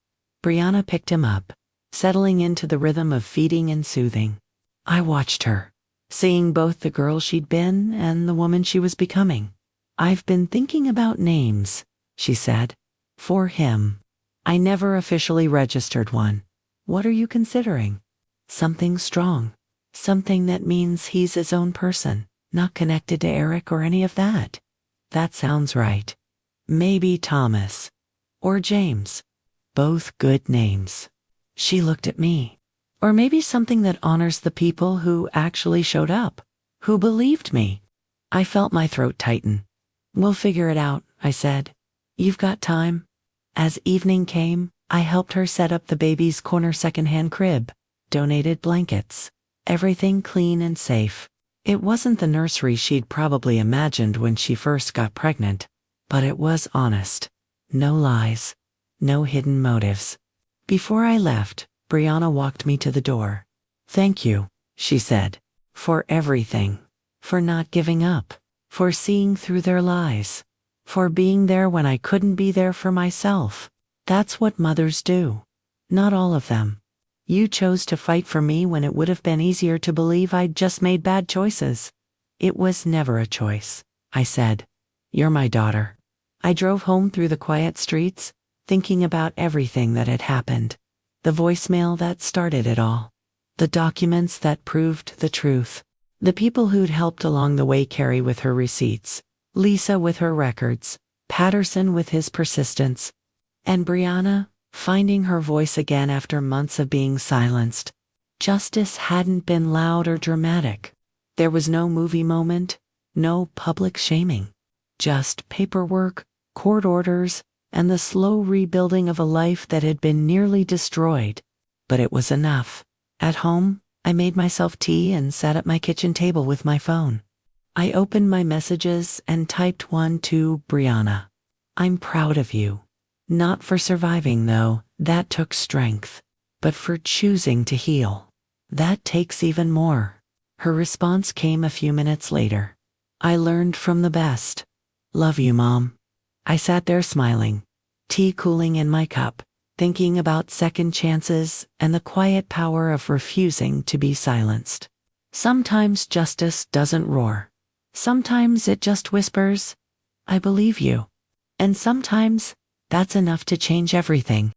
Brianna picked him up, settling into the rhythm of feeding and soothing. I watched her, seeing both the girl she'd been and the woman she was becoming. I've been thinking about names, she said. For him. I never officially registered one. What are you considering? Something strong. Something that means he's his own person, not connected to Eric or any of that. That sounds right. Maybe Thomas. Or James. Both good names. She looked at me. Or maybe something that honors the people who actually showed up, who believed me. I felt my throat tighten. We'll figure it out, I said. You've got time. As evening came, I helped her set up the baby's corner secondhand crib, donated blankets, everything clean and safe. It wasn't the nursery she'd probably imagined when she first got pregnant, but it was honest. No lies. No hidden motives. Before I left, Brianna walked me to the door. Thank you, she said, for everything. For not giving up. For seeing through their lies. For being there when I couldn't be there for myself. That's what mothers do. Not all of them. You chose to fight for me when it would have been easier to believe I'd just made bad choices. It was never a choice, I said. You're my daughter. I drove home through the quiet streets, thinking about everything that had happened. The voicemail that started it all. The documents that proved the truth. The people who'd helped along the way, Carrie with her receipts, Lisa with her records, Patterson with his persistence, and Brianna, finding her voice again after months of being silenced. Justice hadn't been loud or dramatic. There was no movie moment, no public shaming. Just paperwork, court orders, and the slow rebuilding of a life that had been nearly destroyed. But it was enough. At home, I made myself tea and sat at my kitchen table with my phone. I opened my messages and typed one to Brianna. I'm proud of you. Not for surviving, though, that took strength. But for choosing to heal. That takes even more. Her response came a few minutes later. I learned from the best. Love you, Mom. I sat there smiling, tea cooling in my cup, thinking about second chances and the quiet power of refusing to be silenced. Sometimes justice doesn't roar. Sometimes it just whispers, I believe you. And sometimes that's enough to change everything.